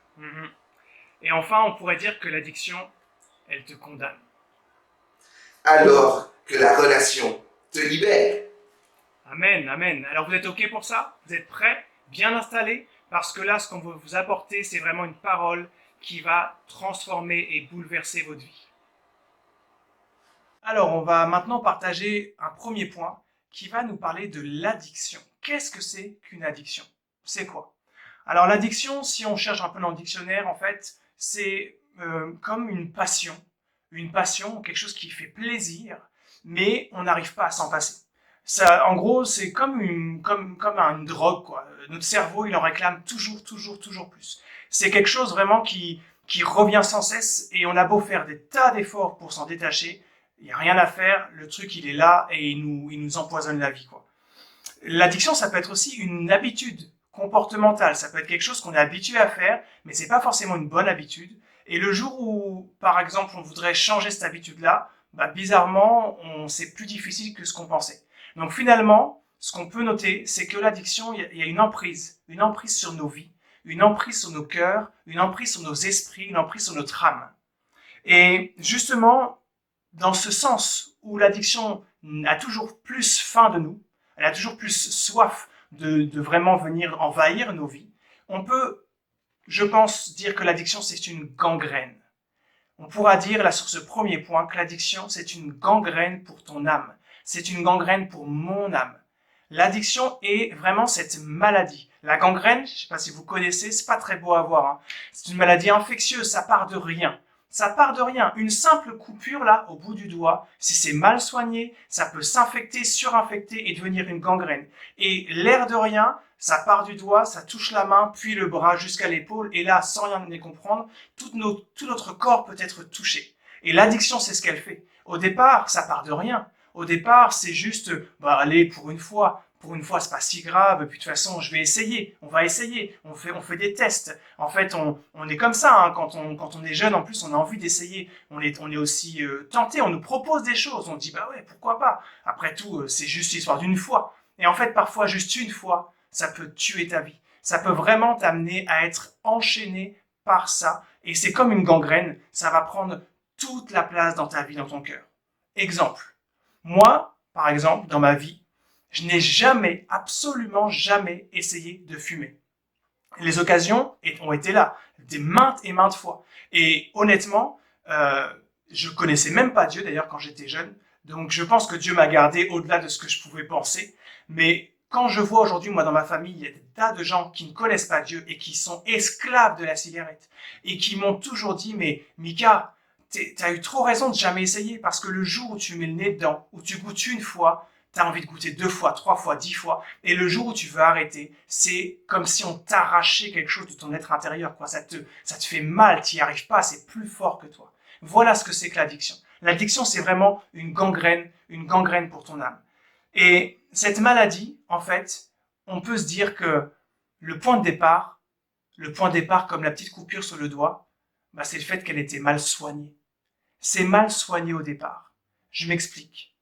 Et enfin, on pourrait dire que l'addiction, elle te condamne. Alors que la relation te libère. Amen, amen. Alors vous êtes OK pour ça? Vous êtes prêts? Bien installés? Parce que là, ce qu'on veut vous apporter, c'est vraiment une parole qui va transformer et bouleverser votre vie. Alors, on va maintenant partager un premier point qui va nous parler de l'addiction. Qu'est-ce que c'est qu'une addiction? C'est quoi? Alors, l'addiction, si on cherche un peu dans le dictionnaire, en fait, c'est comme une passion, quelque chose qui fait plaisir, mais on n'arrive pas à s'en passer. Ça, en gros, c'est comme une drogue, quoi. Notre cerveau, il en réclame toujours plus. C'est quelque chose vraiment qui revient sans cesse et on a beau faire des tas d'efforts pour s'en détacher, il n'y a rien à faire, le truc, il est là et il nous empoisonne la vie, quoi. L'addiction, ça peut être aussi une habitude comportementale. Ça peut être quelque chose qu'on est habitué à faire, mais c'est pas forcément une bonne habitude. Et le jour où, par exemple, on voudrait changer cette habitude-là, bizarrement, c'est plus difficile que ce qu'on pensait. Donc finalement, ce qu'on peut noter, c'est que l'addiction, il y a une emprise sur nos vies, une emprise sur nos cœurs, une emprise sur nos esprits, une emprise sur notre âme. Et justement, dans ce sens où l'addiction a toujours plus faim de nous, elle a toujours plus soif de vraiment venir envahir nos vies, on peut, je pense, dire que l'addiction, c'est une gangrène. On pourra dire, là, sur ce premier point, que l'addiction, c'est une gangrène pour ton âme. C'est une gangrène pour mon âme. L'addiction est vraiment cette maladie. La gangrène, je ne sais pas si vous connaissez, c'est pas très beau à voir, hein. C'est une maladie infectieuse, ça part de rien. Ça part de rien. Une simple coupure, là, au bout du doigt, si c'est mal soigné, ça peut s'infecter, surinfecter et devenir une gangrène. Et l'air de rien, ça part du doigt, ça touche la main, puis le bras jusqu'à l'épaule, et là, sans rien y comprendre, tout notre corps peut être touché. Et l'addiction, c'est ce qu'elle fait. Au départ, ça part de rien. Au départ, c'est juste, allez, pour une fois, c'est pas si grave, puis de toute façon, je vais essayer, on va essayer, on fait des tests. En fait, on est comme ça, hein, quand on est jeune, en plus, on a envie d'essayer. On est aussi tenté, on nous propose des choses, on dit, ouais, pourquoi pas. Après tout, c'est juste l'histoire d'une fois. Et en fait, parfois, juste une fois, ça peut tuer ta vie. Ça peut vraiment t'amener à être enchaîné par ça. Et c'est comme une gangrène, ça va prendre toute la place dans ta vie, dans ton cœur. Exemple. Moi, par exemple, dans ma vie, je n'ai jamais, absolument jamais essayé de fumer. Les occasions ont été là, des maintes et maintes fois. Et honnêtement, je connaissais même pas Dieu d'ailleurs quand j'étais jeune. Donc je pense que Dieu m'a gardé au-delà de ce que je pouvais penser. Mais quand je vois aujourd'hui, moi dans ma famille, il y a des tas de gens qui ne connaissent pas Dieu et qui sont esclaves de la cigarette. Et qui m'ont toujours dit, mais Mika, t'as eu trop raison de jamais essayer parce que le jour où tu mets le nez dedans, où tu goûtes une fois, t'as envie de goûter 2 fois, 3 fois, 10 fois. Et le jour où tu veux arrêter, c'est comme si on t'arrachait quelque chose de ton être intérieur, quoi. Ça te fait mal, t'y arrives pas, c'est plus fort que toi. Voilà ce que c'est que l'addiction. L'addiction, c'est vraiment une gangrène pour ton âme. Et cette maladie, en fait, on peut se dire que le point de départ, comme la petite coupure sur le doigt, c'est le fait qu'elle était mal soignée. C'est mal soigné au départ. Je m'explique.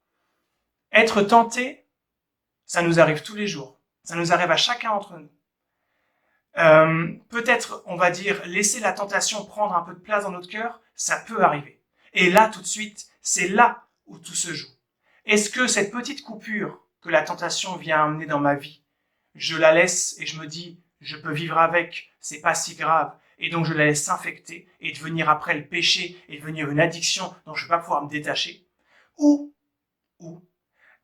Être tenté, ça nous arrive tous les jours. Ça nous arrive à chacun d'entre nous. peut-être, on va dire, laisser la tentation prendre un peu de place dans notre cœur, ça peut arriver. Et là, tout de suite, c'est là où tout se joue. Est-ce que cette petite coupure que la tentation vient amener dans ma vie, je la laisse et je me dis, je peux vivre avec, c'est pas si grave, et donc je la laisse s'infecter et devenir après le péché et devenir une addiction dont je ne vais pas pouvoir me détacher? Ou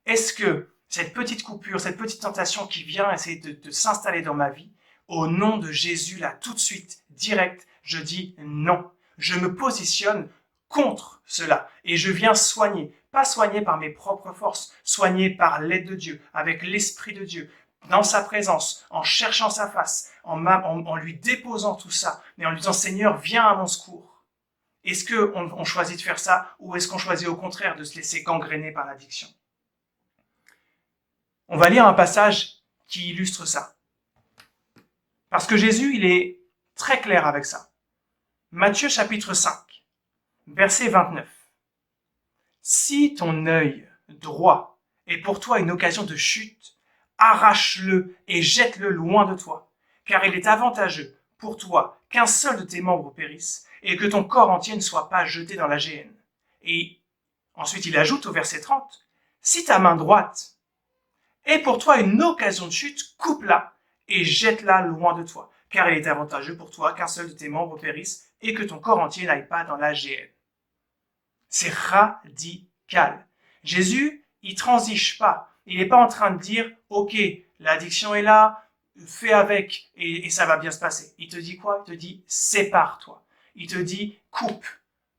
est-ce que cette petite coupure, cette petite tentation qui vient essayer de s'installer dans ma vie, au nom de Jésus, là, tout de suite, direct, je dis non. Je me positionne contre cela et je viens soigner. Pas soigner par mes propres forces, soigner par l'aide de Dieu, avec l'Esprit de Dieu, dans sa présence, en cherchant sa face, en lui déposant tout ça, mais en lui disant « Seigneur, viens à mon secours ». Est-ce qu'on choisit de faire ça ou est-ce qu'on choisit au contraire de se laisser gangréner par l'addiction? On va lire un passage qui illustre ça. Parce que Jésus, il est très clair avec ça. Matthieu chapitre 5, verset 29. Si ton œil droit est pour toi une occasion de chute, arrache-le et jette-le loin de toi, car il est avantageux pour toi qu'un seul de tes membres périsse et que ton corps entier ne soit pas jeté dans la géhenne. Et ensuite il ajoute au verset 30, si ta main droite est pour toi une occasion de chute, coupe-la et jette-la loin de toi, car il est avantageux pour toi qu'un seul de tes membres périsse et que ton corps entier n'aille pas dans la géhenne. C'est radical. Jésus, il transige pas. Il n'est pas en train de dire, ok, l'addiction est là, fais avec et ça va bien se passer. Il te dit quoi? Il te dit, sépare-toi. Il te dit, coupe.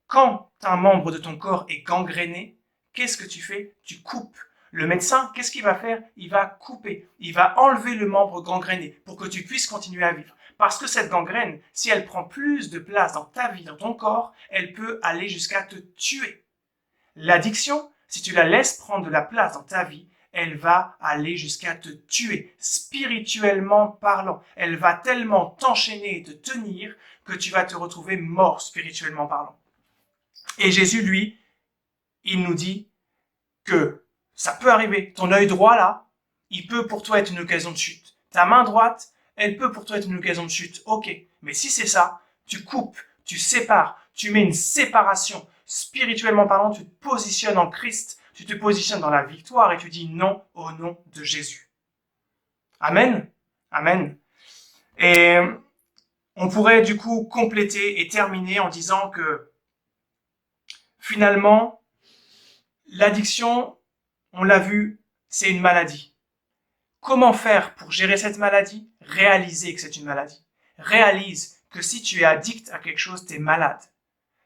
Quand un membre de ton corps est gangréné, qu'est-ce que tu fais? Tu coupes. Le médecin, qu'est-ce qu'il va faire? Il va couper. Il va enlever le membre gangréné pour que tu puisses continuer à vivre. Parce que cette gangrène, si elle prend plus de place dans ta vie, dans ton corps, elle peut aller jusqu'à te tuer. L'addiction, si tu la laisses prendre de la place dans ta vie, elle va aller jusqu'à te tuer, spirituellement parlant. Elle va tellement t'enchaîner et te tenir que tu vas te retrouver mort spirituellement parlant. Et Jésus, lui, il nous dit que ça peut arriver. Ton œil droit, là, il peut pour toi être une occasion de chute. Ta main droite, elle peut pour toi être une occasion de chute. Ok, mais si c'est ça, tu coupes, tu sépares, tu mets une séparation. Spirituellement parlant, tu te positionnes en Christ, tu te positionnes dans la victoire et tu dis non au nom de Jésus. Amen. Amen. Et on pourrait du coup compléter et terminer en disant que finalement, l'addiction, on l'a vu, c'est une maladie. Comment faire pour gérer cette maladie? Réaliser que c'est une maladie. Réalise que si tu es addict à quelque chose, tu es malade.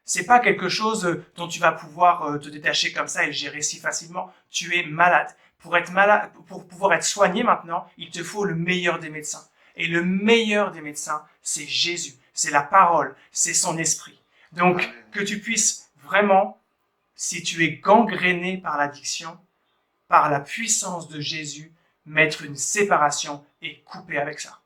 C'est pas quelque chose dont tu vas pouvoir te détacher comme ça et le gérer si facilement. Tu es malade. Pour être malade, pour pouvoir être soigné maintenant, il te faut le meilleur des médecins. Et le meilleur des médecins, c'est Jésus. C'est la parole. C'est son esprit. Donc, que tu puisses vraiment, si tu es gangréné par l'addiction, par la puissance de Jésus, mettre une séparation et couper avec ça.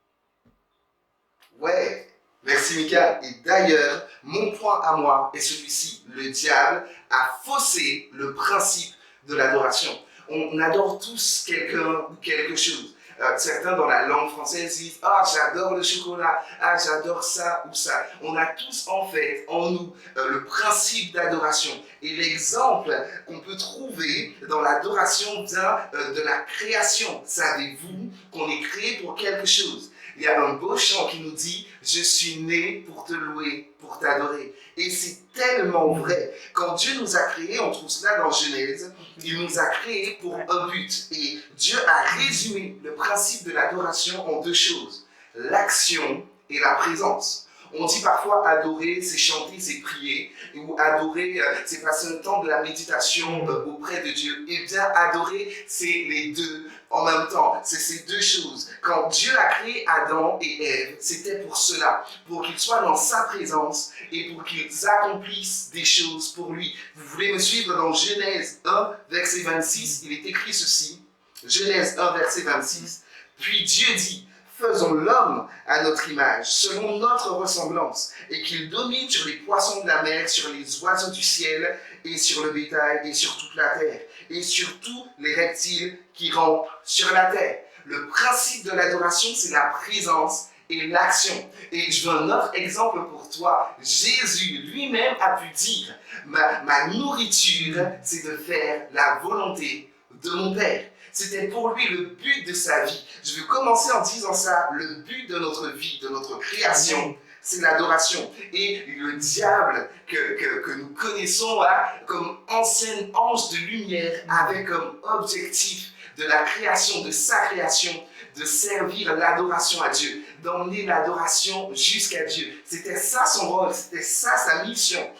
Ouais, merci Mika. Et d'ailleurs, mon point à moi est celui-ci. Le diable a faussé le principe de l'adoration. On adore tous quelqu'un ou quelque chose. Certains dans la langue française disent « Ah, j'adore le chocolat, ah, j'adore ça ou ça ». On a tous en fait en nous le principe d'adoration. Et l'exemple qu'on peut trouver dans l'adoration vient de la création. Savez-vous qu'on est créé pour quelque chose? Il y a un beau chant qui nous dit « Je suis né pour te louer, pour t'adorer ». Et c'est tellement vrai. Quand Dieu nous a créés, on trouve cela dans Genèse, il nous a créés pour un but. Et Dieu a résumé le principe de l'adoration en deux choses, l'action et la présence. On dit parfois adorer, c'est chanter, c'est prier, ou adorer, c'est passer un temps de la méditation auprès de Dieu. Et bien adorer, c'est les deux en même temps. C'est ces deux choses. Quand Dieu a créé Adam et Ève, c'était pour cela, pour qu'ils soient dans sa présence et pour qu'ils accomplissent des choses pour lui. Vous voulez me suivre dans Genèse 1, verset 26, il est écrit ceci. Genèse 1, verset 26. Puis Dieu dit, faisons l'homme à notre image, selon notre ressemblance, et qu'il domine sur les poissons de la mer, sur les oiseaux du ciel, et sur le bétail, et sur toute la terre, et sur tous les reptiles qui rampent sur la terre. Le principe de l'adoration, c'est la présence et l'action. Et je veux un autre exemple pour toi. Jésus lui-même a pu dire, ma nourriture, c'est de faire la volonté de mon Père. C'était pour lui le but de sa vie. Je vais commencer en disant ça. Le but de notre vie, de notre création, c'est l'adoration. Et le diable que nous connaissons comme ancien ange de lumière avait comme objectif de la création, de sa création, de servir l'adoration à Dieu, d'emmener l'adoration jusqu'à Dieu. C'était ça son rôle, c'était ça sa mission.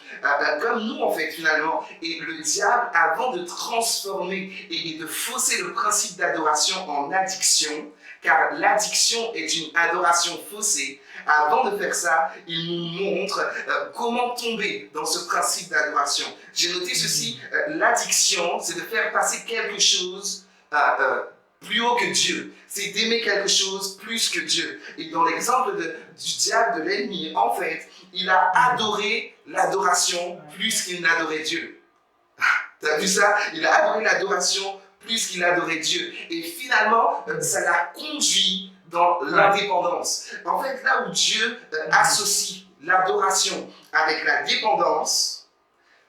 Comme nous en fait finalement. Et le diable, avant de transformer et de fausser le principe d'adoration en addiction, car l'addiction est une adoration faussée, avant de faire ça, il nous montre comment tomber dans ce principe d'adoration. J'ai noté ceci, l'addiction, c'est de faire passer quelque chose plus haut que Dieu. C'est d'aimer quelque chose plus que Dieu. Et dans l'exemple du diable, de l'ennemi, en fait, il a adoré l'adoration plus qu'il n'adorait Dieu. Tu as vu ça? Il a adoré l'adoration plus qu'il adorait Dieu. Et finalement, ça l'a conduit dans l'indépendance. En fait, là où Dieu associe l'adoration avec la dépendance,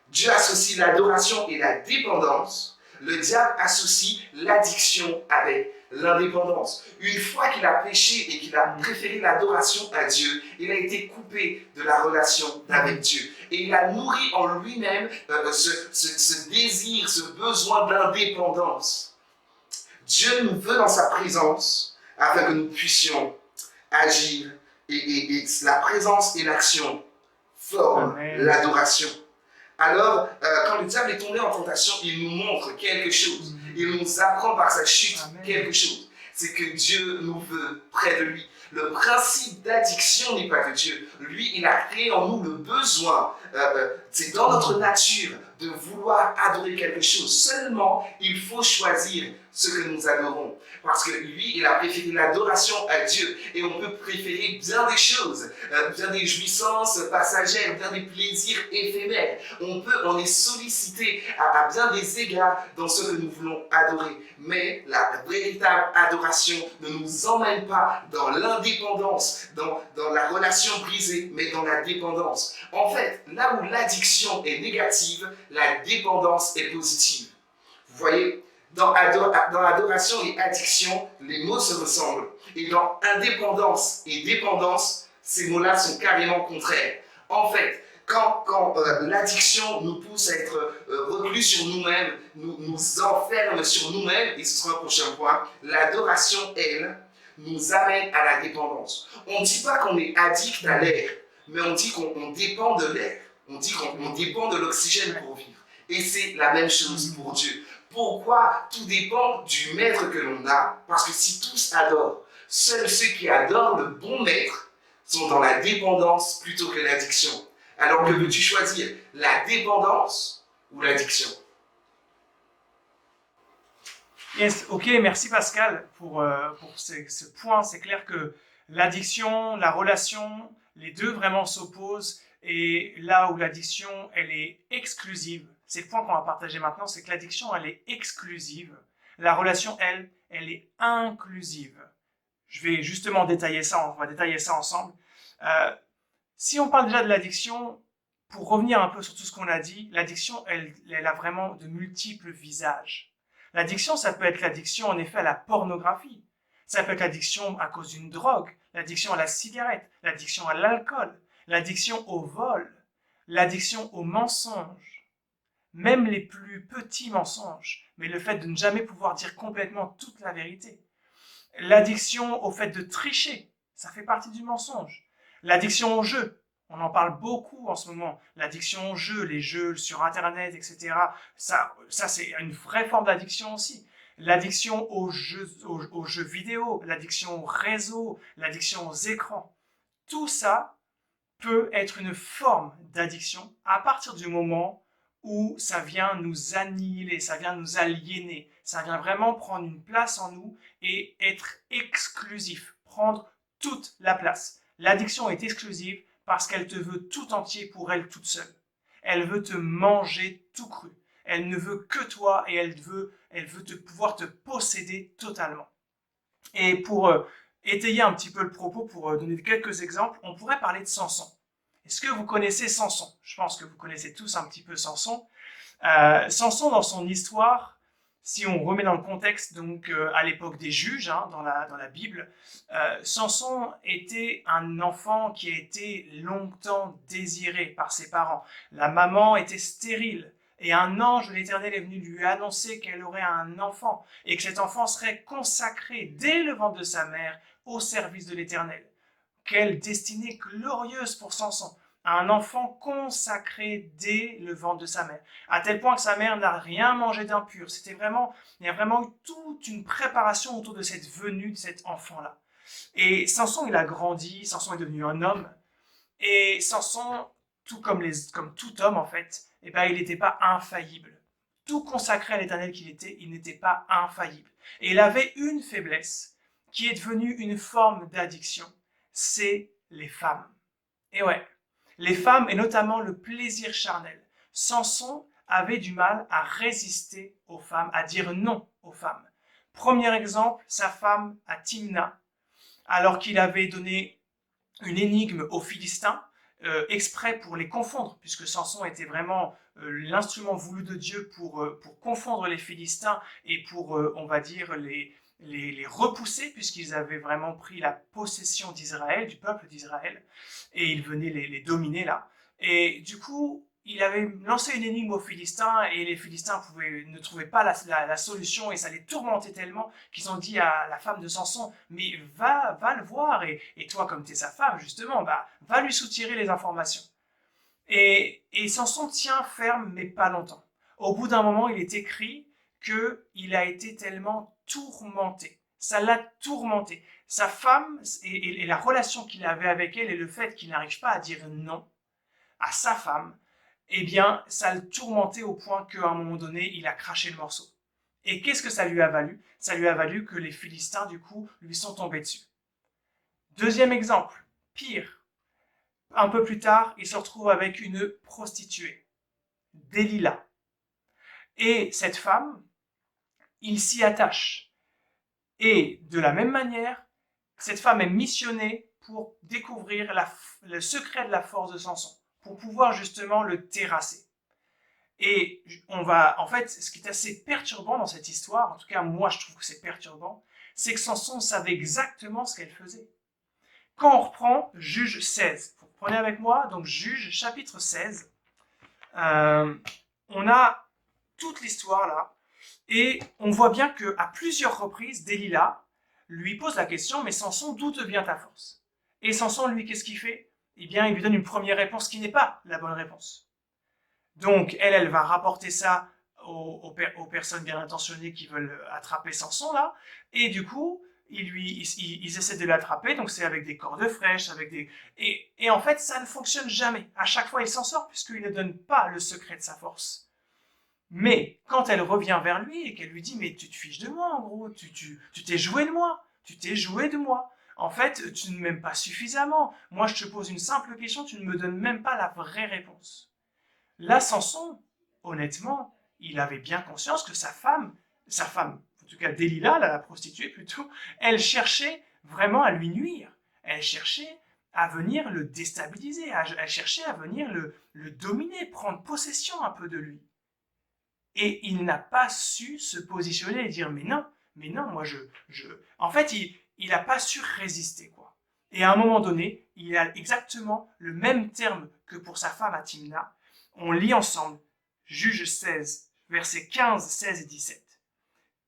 Dieu associe l'adoration et la dépendance, le diable associe l'addiction avec l'indépendance. Une fois qu'il a péché et qu'il a préféré l'adoration à Dieu, il a été coupé de la relation avec Dieu. Et il a nourri en lui-même ce désir, ce besoin d'indépendance. Dieu nous veut dans sa présence afin que nous puissions agir. Et la présence et l'action forment l'adoration. Alors, quand le diable est tombé en tentation, il nous montre quelque chose. Il nous apprend par sa chute quelque chose. C'est que Dieu nous veut près de lui. Le principe d'addiction n'est pas que Dieu. Lui, il a créé en nous le besoin. C'est dans notre nature de vouloir adorer quelque chose. Seulement, il faut choisir ce que nous adorons. Parce que lui, il a préféré l'adoration à Dieu. Et on peut préférer bien des choses, bien des jouissances passagères, bien des plaisirs éphémères. On est sollicité à bien des égards dans ce que nous voulons adorer. Mais la véritable adoration ne nous emmène pas dans l'indépendance, dans la relation brisée, mais dans la dépendance. En fait, là où l'addiction est négative, la dépendance est positive. Vous voyez, dans adoration et addiction, les mots se ressemblent. Et dans indépendance et dépendance, ces mots-là sont carrément contraires. En fait, quand l'addiction nous pousse à être reclus sur nous-mêmes, nous enferme sur nous-mêmes, et ce sera un prochain point, l'adoration, elle, nous amène à la dépendance. On ne dit pas qu'on est addict à l'air, mais on dit qu'on dépend de l'air. On dit qu'on dépend de l'oxygène pour vivre. Et c'est la même chose pour Dieu. Pourquoi? Tout dépend du maître que l'on a, parce que si tous adorent, seuls ceux qui adorent le bon maître sont dans la dépendance plutôt que l'addiction. Alors que veux-tu choisir? La dépendance ou l'addiction? Yes, ok, merci Pascal pour ce point. C'est clair que l'addiction, la relation, les deux vraiment s'opposent. Et là où l'addiction, elle est exclusive, c'est le point qu'on va partager maintenant, c'est que l'addiction, elle est exclusive. La relation, elle est inclusive. Je vais justement détailler ça, on va détailler ça ensemble. Si on parle déjà de l'addiction, pour revenir un peu sur tout ce qu'on a dit, l'addiction, elle a vraiment de multiples visages. L'addiction, ça peut être l'addiction en effet à la pornographie. Ça peut être l'addiction à cause d'une drogue, l'addiction à la cigarette, l'addiction à l'alcool, l'addiction au vol, l'addiction au mensonge, même les plus petits mensonges, mais le fait de ne jamais pouvoir dire complètement toute la vérité. L'addiction au fait de tricher, ça fait partie du mensonge. L'addiction au jeu, on en parle beaucoup en ce moment. L'addiction au jeu, les jeux sur Internet, etc. Ça c'est une vraie forme d'addiction aussi. L'addiction aux jeux vidéo, l'addiction au réseau, l'addiction aux écrans. Tout ça peut être une forme d'addiction à partir du moment où ça vient nous annihiler, ça vient nous aliéner, ça vient vraiment prendre une place en nous et être exclusif, prendre toute la place. L'addiction est exclusive parce qu'elle te veut tout entier pour elle toute seule. Elle veut te manger tout cru. Elle ne veut que toi et elle veut pouvoir te posséder totalement. Et pour étayer un petit peu le propos pour donner quelques exemples, on pourrait parler de Samson. Est-ce que vous connaissez Samson? Je pense que vous connaissez tous un petit peu Samson. Samson, dans son histoire, si on remet dans le contexte, donc à l'époque des juges, hein, dans la Bible, Samson était un enfant qui a été longtemps désiré par ses parents. La maman était stérile et un ange de l'Éternel est venu lui annoncer qu'elle aurait un enfant et que cet enfant serait consacré dès le ventre de sa mère au service de l'Éternel. Quelle destinée glorieuse pour Samson! Un enfant consacré dès le ventre de sa mère, à tel point que sa mère n'a rien mangé d'impur. Il y a vraiment eu toute une préparation autour de cette venue de cet enfant-là. Et Samson, il a grandi, Samson est devenu un homme, et Samson, tout comme tout homme en fait, eh ben, il n'était pas infaillible. Tout consacré à l'Éternel qu'il était, il n'était pas infaillible. Et il avait une faiblesse qui est devenue une forme d'addiction, c'est les femmes. Et ouais, les femmes, et notamment le plaisir charnel. Samson avait du mal à résister aux femmes, à dire non aux femmes. Premier exemple, sa femme à Timna, alors qu'il avait donné une énigme aux Philistins, exprès pour les confondre, puisque Samson était vraiment l'instrument voulu de Dieu pour confondre les Philistins et pour, on va dire, les repousser, puisqu'ils avaient vraiment pris la possession d'Israël, du peuple d'Israël, et ils venaient les dominer là. Et du coup, il avait lancé une énigme aux Philistins, et les Philistins ne trouvaient pas la solution, et ça les tourmentait tellement qu'ils ont dit à la femme de Samson, mais va le voir, et toi, comme tu es sa femme, justement, va lui soutirer les informations. Et Samson tient ferme, mais pas longtemps. Au bout d'un moment, il est écrit qu'il a été tellement tourmenté. Ça l'a tourmenté. Sa femme et la relation qu'il avait avec elle et le fait qu'il n'arrive pas à dire non à sa femme, eh bien, ça le tourmentait au point qu'à un moment donné, il a craché le morceau. Et qu'est-ce que ça lui a valu? Ça lui a valu que les Philistins, du coup, lui sont tombés dessus. Deuxième exemple, pire. Un peu plus tard, il se retrouve avec une prostituée, Delilah. Et cette femme, il s'y attache. Et de la même manière, cette femme est missionnée pour découvrir le secret de la force de Samson, pour pouvoir justement le terrasser. Et en fait, ce qui est assez perturbant dans cette histoire, en tout cas moi je trouve que c'est perturbant, c'est que Samson savait exactement ce qu'elle faisait. Quand on reprend Juge 16, vous reprenez avec moi, donc Juge chapitre 16, on a toute l'histoire là, et on voit bien qu'à plusieurs reprises, Delilah lui pose la question, mais Samson, d'où te vient ta force? Et Samson, lui, qu'est-ce qu'il fait? Eh bien, il lui donne une première réponse qui n'est pas la bonne réponse. Donc, elle va rapporter ça aux personnes bien intentionnées qui veulent attraper Samson, là, et du coup, ils essaient de l'attraper, donc c'est avec des cordes fraîches, et en fait, ça ne fonctionne jamais. À chaque fois, il s'en sort, puisqu'il ne donne pas le secret de sa force. Mais quand elle revient vers lui et qu'elle lui dit « Mais tu te fiches de moi, en gros, tu t'es joué de moi, tu t'es joué de moi. En fait, tu ne m'aimes pas suffisamment. Moi, je te pose une simple question, tu ne me donnes même pas la vraie réponse. » Là, Samson, honnêtement, il avait bien conscience que sa femme, en tout cas Delilah, la prostituée plutôt, elle cherchait vraiment à lui nuire. Elle cherchait à venir le déstabiliser, elle cherchait à venir le dominer, prendre possession un peu de lui. Et il n'a pas su se positionner et dire « Mais non, moi En fait, il n'a pas su résister, quoi. Et à un moment donné, il a exactement le même terme que pour sa femme à Timna. On lit ensemble, Juge 16, versets 15, 16 et 17.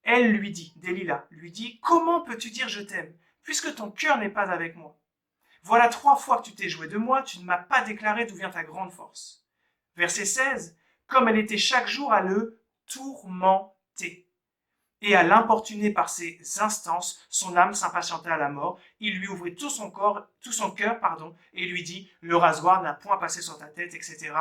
Elle lui dit, Delilah, lui dit « Comment peux-tu dire je t'aime, puisque ton cœur n'est pas avec moi? Voilà 3 fois que tu t'es joué de moi, tu ne m'as pas déclaré d'où vient ta grande force. » Verset 16, comme elle était chaque jour à le tourmenter et à l'importuner par ses instances, son âme s'impatientait à la mort. Il lui ouvrit tout son cœur, et lui dit « Le rasoir n'a point passé sur ta tête, etc. »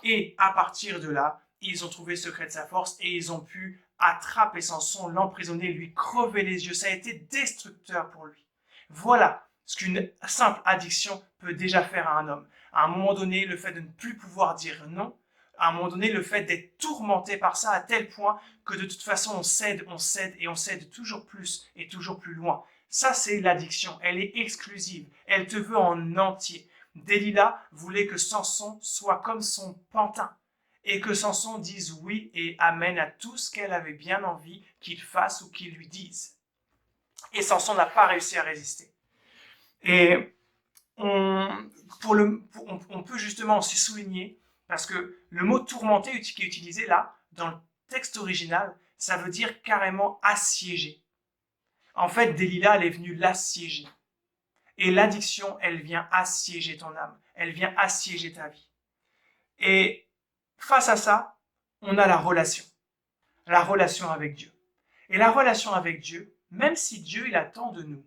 Et à partir de là, ils ont trouvé le secret de sa force et ils ont pu attraper Samson, l'emprisonner, lui crever les yeux. Ça a été destructeur pour lui. Voilà ce qu'une simple addiction peut déjà faire à un homme. À un moment donné, le fait de ne plus pouvoir dire non, à un moment donné, le fait d'être tourmenté par ça à tel point que de toute façon, on cède et on cède toujours plus et toujours plus loin. Ça, c'est l'addiction. Elle est exclusive. Elle te veut en entier. Delilah voulait que Samson soit comme son pantin et que Samson dise oui et amen à tout ce qu'elle avait bien envie qu'il fasse ou qu'il lui dise. Et Samson n'a pas réussi à résister. Et on peut justement aussi souligner, parce que le mot tourmenté qui est utilisé là, dans le texte original, ça veut dire carrément assiégé. En fait, Delilah, elle est venue l'assiéger. Et l'addiction, elle vient assiéger ton âme. Elle vient assiéger ta vie. Et face à ça, on a la relation. La relation avec Dieu. Et la relation avec Dieu, même si Dieu, il attend de nous.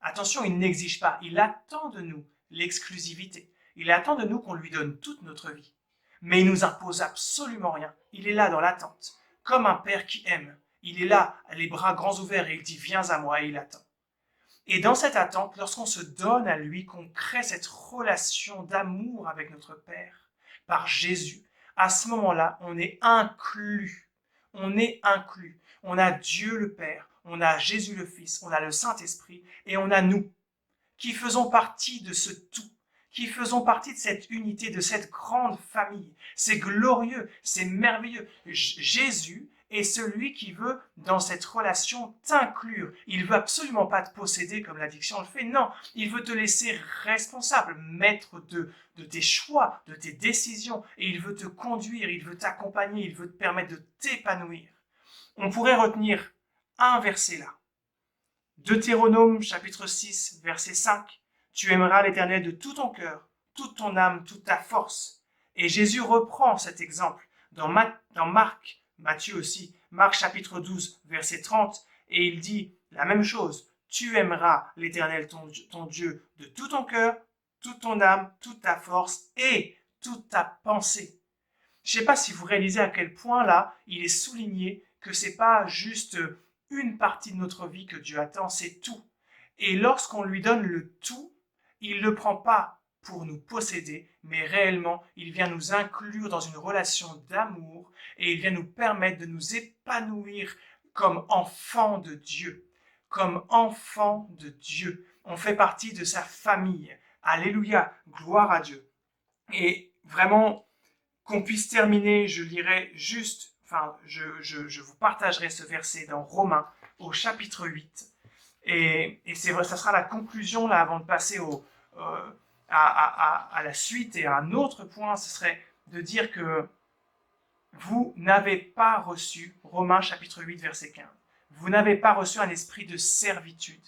Attention, il n'exige pas. Il attend de nous l'exclusivité. Il attend de nous qu'on lui donne toute notre vie. Mais il nous impose absolument rien. Il est là dans l'attente. Comme un père qui aime. Il est là, les bras grands ouverts, et il dit « Viens à moi » et il attend. Et dans cette attente, lorsqu'on se donne à lui, qu'on crée cette relation d'amour avec notre Père, par Jésus, à ce moment-là, on est inclus. On est inclus. On a Dieu le Père, on a Jésus le Fils, on a le Saint-Esprit, et on a nous, qui faisons partie de ce tout, qui faisons partie de cette unité, de cette grande famille. C'est glorieux, c'est merveilleux. Jésus est celui qui veut, dans cette relation, t'inclure. Il veut absolument pas te posséder comme l'addiction le fait. Non, il veut te laisser responsable, maître de tes choix, de tes décisions. Et il veut te conduire, il veut t'accompagner, il veut te permettre de t'épanouir. On pourrait retenir un verset là. Deutéronome chapitre 6, verset 5. Tu aimeras l'Éternel de tout ton cœur, toute ton âme, toute ta force. Et Jésus reprend cet exemple dans Marc, Matthieu aussi, Marc chapitre 12, verset 30, et il dit la même chose. Tu aimeras l'Éternel ton Dieu de tout ton cœur, toute ton âme, toute ta force et toute ta pensée. Je ne sais pas si vous réalisez à quel point là, il est souligné que ce n'est pas juste une partie de notre vie que Dieu attend, c'est tout. Et lorsqu'on lui donne le tout, il ne le prend pas pour nous posséder, mais réellement, il vient nous inclure dans une relation d'amour et il vient nous permettre de nous épanouir comme enfants de Dieu. Comme enfants de Dieu. On fait partie de sa famille. Alléluia, gloire à Dieu. Et vraiment, qu'on puisse terminer, je lirai juste, je vous partagerai ce verset dans Romains au chapitre 8. Et c'est vrai, ça sera la conclusion là avant de passer à la suite. Et un autre point, ce serait de dire que vous n'avez pas reçu, Romains chapitre 8 verset 15, vous n'avez pas reçu un esprit de servitude.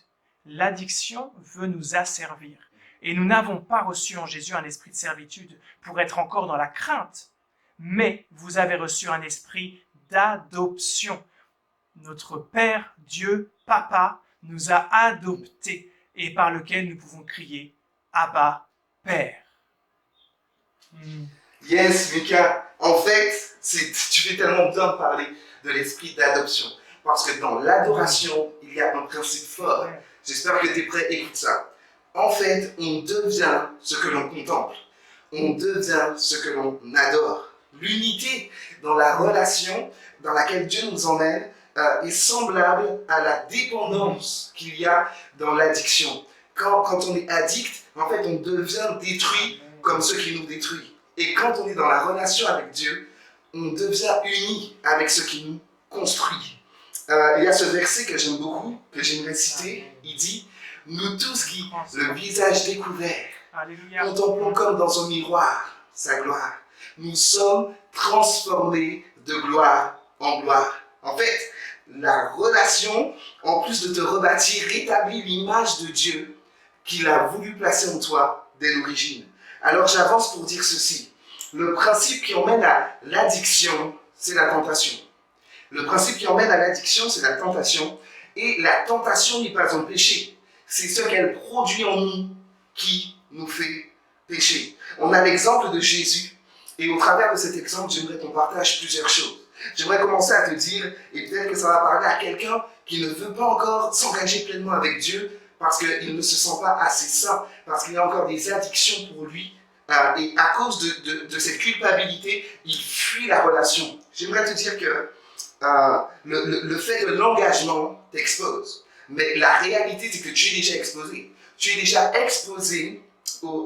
L'addiction veut nous asservir. Et nous n'avons pas reçu en Jésus un esprit de servitude pour être encore dans la crainte. Mais vous avez reçu un esprit d'adoption. Notre Père, Dieu, Papa, nous a adoptés et par lequel nous pouvons crier « Abba, Père ». Yes, Mika. En fait, tu fais tellement bien de parler de l'esprit d'adoption. Parce que dans l'adoration, il y a un principe fort. J'espère que tu es prêt, écoute ça. En fait, on devient ce que l'on contemple. On devient ce que l'on adore. L'unité dans la relation dans laquelle Dieu nous emmène est semblable à la dépendance qu'il y a dans l'addiction. Quand on est addict, en fait, on devient détruit comme ceux qui nous détruisent. Et quand on est dans la relation avec Dieu, on devient uni avec ce qui nous construit. Il y a ce verset que j'aime beaucoup, que j'aimerais citer. Il dit « Nous tous qui, le visage découvert, contemplons comme dans un miroir sa gloire, nous sommes transformés de gloire en gloire. » En fait, la relation, en plus de te rebâtir, rétablit l'image de Dieu qu'il a voulu placer en toi dès l'origine. Alors j'avance pour dire ceci. Le principe qui emmène à l'addiction, c'est la tentation. Le principe qui emmène à l'addiction, c'est la tentation. Et la tentation n'est pas un péché. C'est ce qu'elle produit en nous qui nous fait pécher. On a l'exemple de Jésus. Et au travers de cet exemple, j'aimerais qu'on partage plusieurs choses. J'aimerais commencer à te dire, et peut-être que ça va parler à quelqu'un qui ne veut pas encore s'engager pleinement avec Dieu parce qu'il ne se sent pas assez sain, parce qu'il y a encore des addictions pour lui. Et à cause de cette culpabilité, il fuit la relation. J'aimerais te dire que le fait de l'engagement t'expose. Mais la réalité, c'est que tu es déjà exposé. Tu es déjà exposé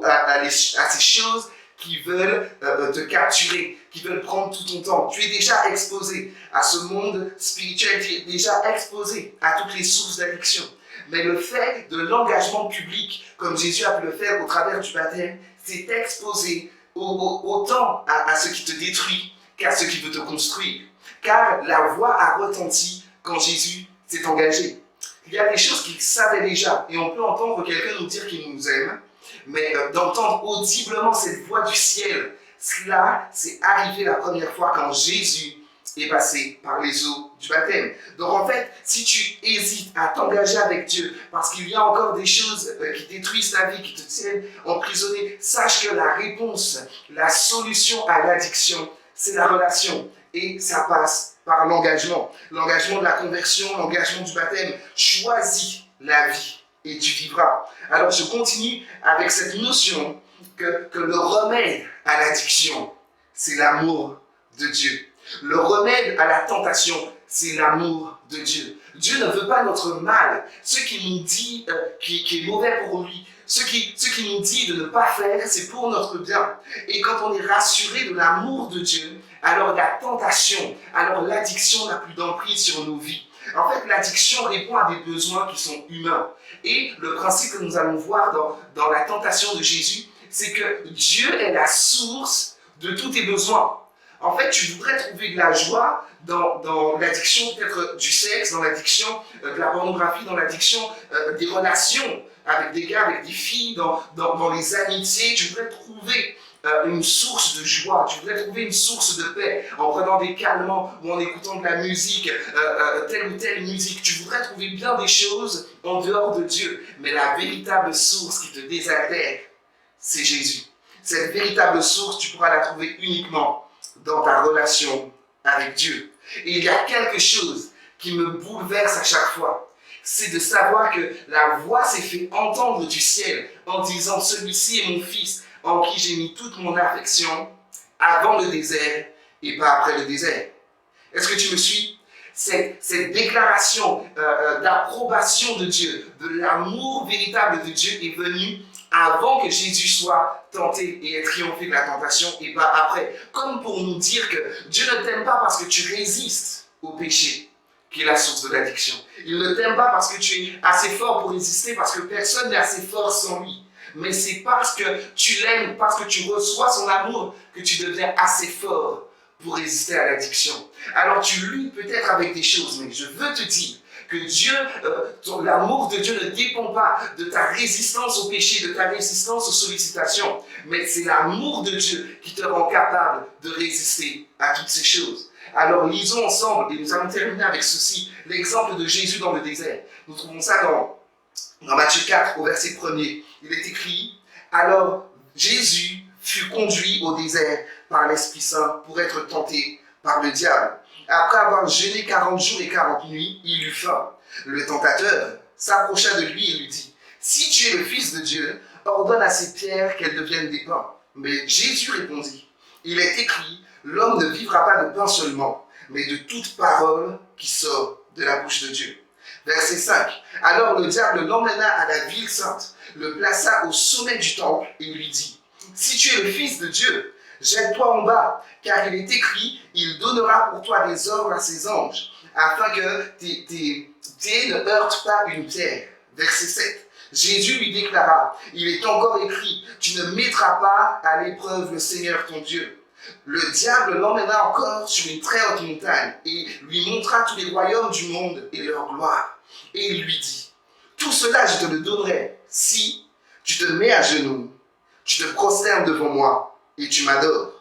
à ces choses qui veulent te capturer, qui veulent prendre tout ton temps. Tu es déjà exposé à ce monde spirituel, tu es déjà exposé à toutes les sources d'addiction. Mais le fait de l'engagement public, comme Jésus a pu le faire au travers du baptême, c'est exposé autant à ce qui te détruit qu'à ce qui veut te construire. Car la voix a retenti quand Jésus s'est engagé. Il y a des choses qu'il savait déjà, et on peut entendre quelqu'un nous dire qu'il nous aime, mais d'entendre audiblement cette voix du ciel, cela, c'est arrivé la première fois quand Jésus est passé par les eaux du baptême. Donc en fait, si tu hésites à t'engager avec Dieu, parce qu'il y a encore des choses qui détruisent ta vie, qui te tiennent emprisonné, sache que la réponse, la solution à l'addiction, c'est la relation. Et ça passe par l'engagement. L'engagement de la conversion, l'engagement du baptême. Choisis la vie et tu vivras. Alors je continue avec cette notion que le remède à l'addiction, c'est l'amour de Dieu. Le remède à la tentation, c'est l'amour de Dieu. Dieu ne veut pas notre mal. Ce qu'il nous dit qui est mauvais pour lui, ce qu'il nous dit de ne pas faire, c'est pour notre bien. Et quand on est rassuré de l'amour de Dieu, alors la tentation, alors l'addiction n'a plus d'emprise sur nos vies. En fait, l'addiction répond à des besoins qui sont humains. Et le principe que nous allons voir dans la tentation de Jésus, c'est que Dieu est la source de tous tes besoins. En fait, tu voudrais trouver de la joie dans l'addiction peut-être du sexe, dans l'addiction de la pornographie, dans l'addiction des relations avec des gars, avec des filles, dans les amitiés. Tu voudrais trouver une source de joie, tu voudrais trouver une source de paix en prenant des calmants ou en écoutant de la musique, telle ou telle musique. Tu voudrais trouver bien des choses en dehors de Dieu. Mais la véritable source qui te désaltère, c'est Jésus. Cette véritable source, tu pourras la trouver uniquement dans ta relation avec Dieu. Et il y a quelque chose qui me bouleverse à chaque fois. C'est de savoir que la voix s'est fait entendre du ciel en disant « Celui-ci est mon fils en qui j'ai mis toute mon affection avant le désert et pas après le désert. » Est-ce que tu me suis? Cette déclaration d'approbation de Dieu, de l'amour véritable de Dieu est venue avant que Jésus soit tenté et ait triomphé de la tentation et pas après. Comme pour nous dire que Dieu ne t'aime pas parce que tu résistes au péché, qui est la source de l'addiction. Il ne t'aime pas parce que tu es assez fort pour résister, parce que personne n'est assez fort sans lui. Mais c'est parce que tu l'aimes, parce que tu reçois son amour, que tu deviens assez fort pour résister à l'addiction. Alors tu luttes peut-être avec des choses, mais je veux te dire que Dieu, l'amour de Dieu ne dépend pas de ta résistance au péché, de ta résistance aux sollicitations, mais c'est l'amour de Dieu qui te rend capable de résister à toutes ces choses. Alors lisons ensemble, et nous allons terminer avec ceci, l'exemple de Jésus dans le désert. Nous trouvons ça dans Matthieu 4, au verset 1er. Il est écrit, « Alors Jésus fut conduit au désert par l'Esprit Saint pour être tenté par le diable. Après avoir jeûné 40 jours et 40 nuits, il eut faim. Le tentateur s'approcha de lui et lui dit, « Si tu es le Fils de Dieu, ordonne à ces pierres qu'elles deviennent des pains. » Mais Jésus répondit, « Il est écrit, l'homme ne vivra pas de pain seulement, mais de toute parole qui sort de la bouche de Dieu. » Verset 5. Alors le diable l'emmena à la ville sainte, le plaça au sommet du temple et lui dit, « Si tu es le Fils de Dieu, jette-toi en bas, car il est écrit, il donnera pour toi des ordres à ses anges, afin que tes pieds ne heurtent pas une pierre. » Verset 7. Jésus lui déclara, « Il est encore écrit, tu ne mettras pas à l'épreuve le Seigneur ton Dieu. » Le diable l'emmena encore sur une très haute montagne et lui montra tous les royaumes du monde et leur gloire. Et il lui dit, « Tout cela je te le donnerai si tu te mets à genoux, tu te prosternes devant moi et tu m'adores. »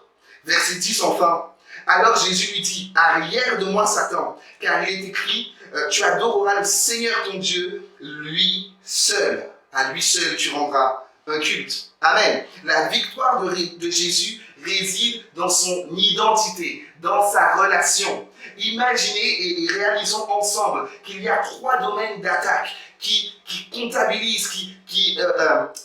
Verset 10 enfin. Alors Jésus lui dit, « Arrière de moi Satan, car il est écrit, tu adoreras le Seigneur ton Dieu, lui seul. À lui seul tu rendras un culte. » Amen. La victoire de Jésus réside dans son identité, dans sa relation. Imaginez et réalisons ensemble qu'il y a 3 domaines d'attaque qui comptabilisent, qui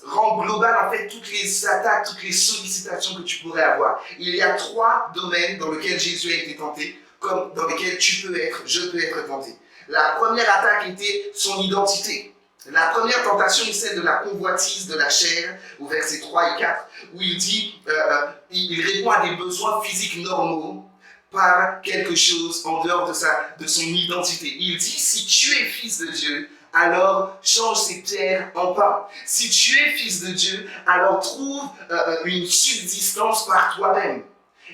rendent global en fait toutes les attaques, toutes les sollicitations que tu pourrais avoir. Il y a 3 domaines dans lesquels Jésus a été tenté, comme dans lesquels je peux être tenté. La première attaque était son identité. La première tentation est celle de la convoitise de la chair, au verset 3 et 4, où il dit, il répond à des besoins physiques normaux par quelque chose en dehors de son identité. Il dit, si tu es fils de Dieu, alors change ces pierres en pain. Si tu es fils de Dieu, alors trouve une subsistance par toi-même.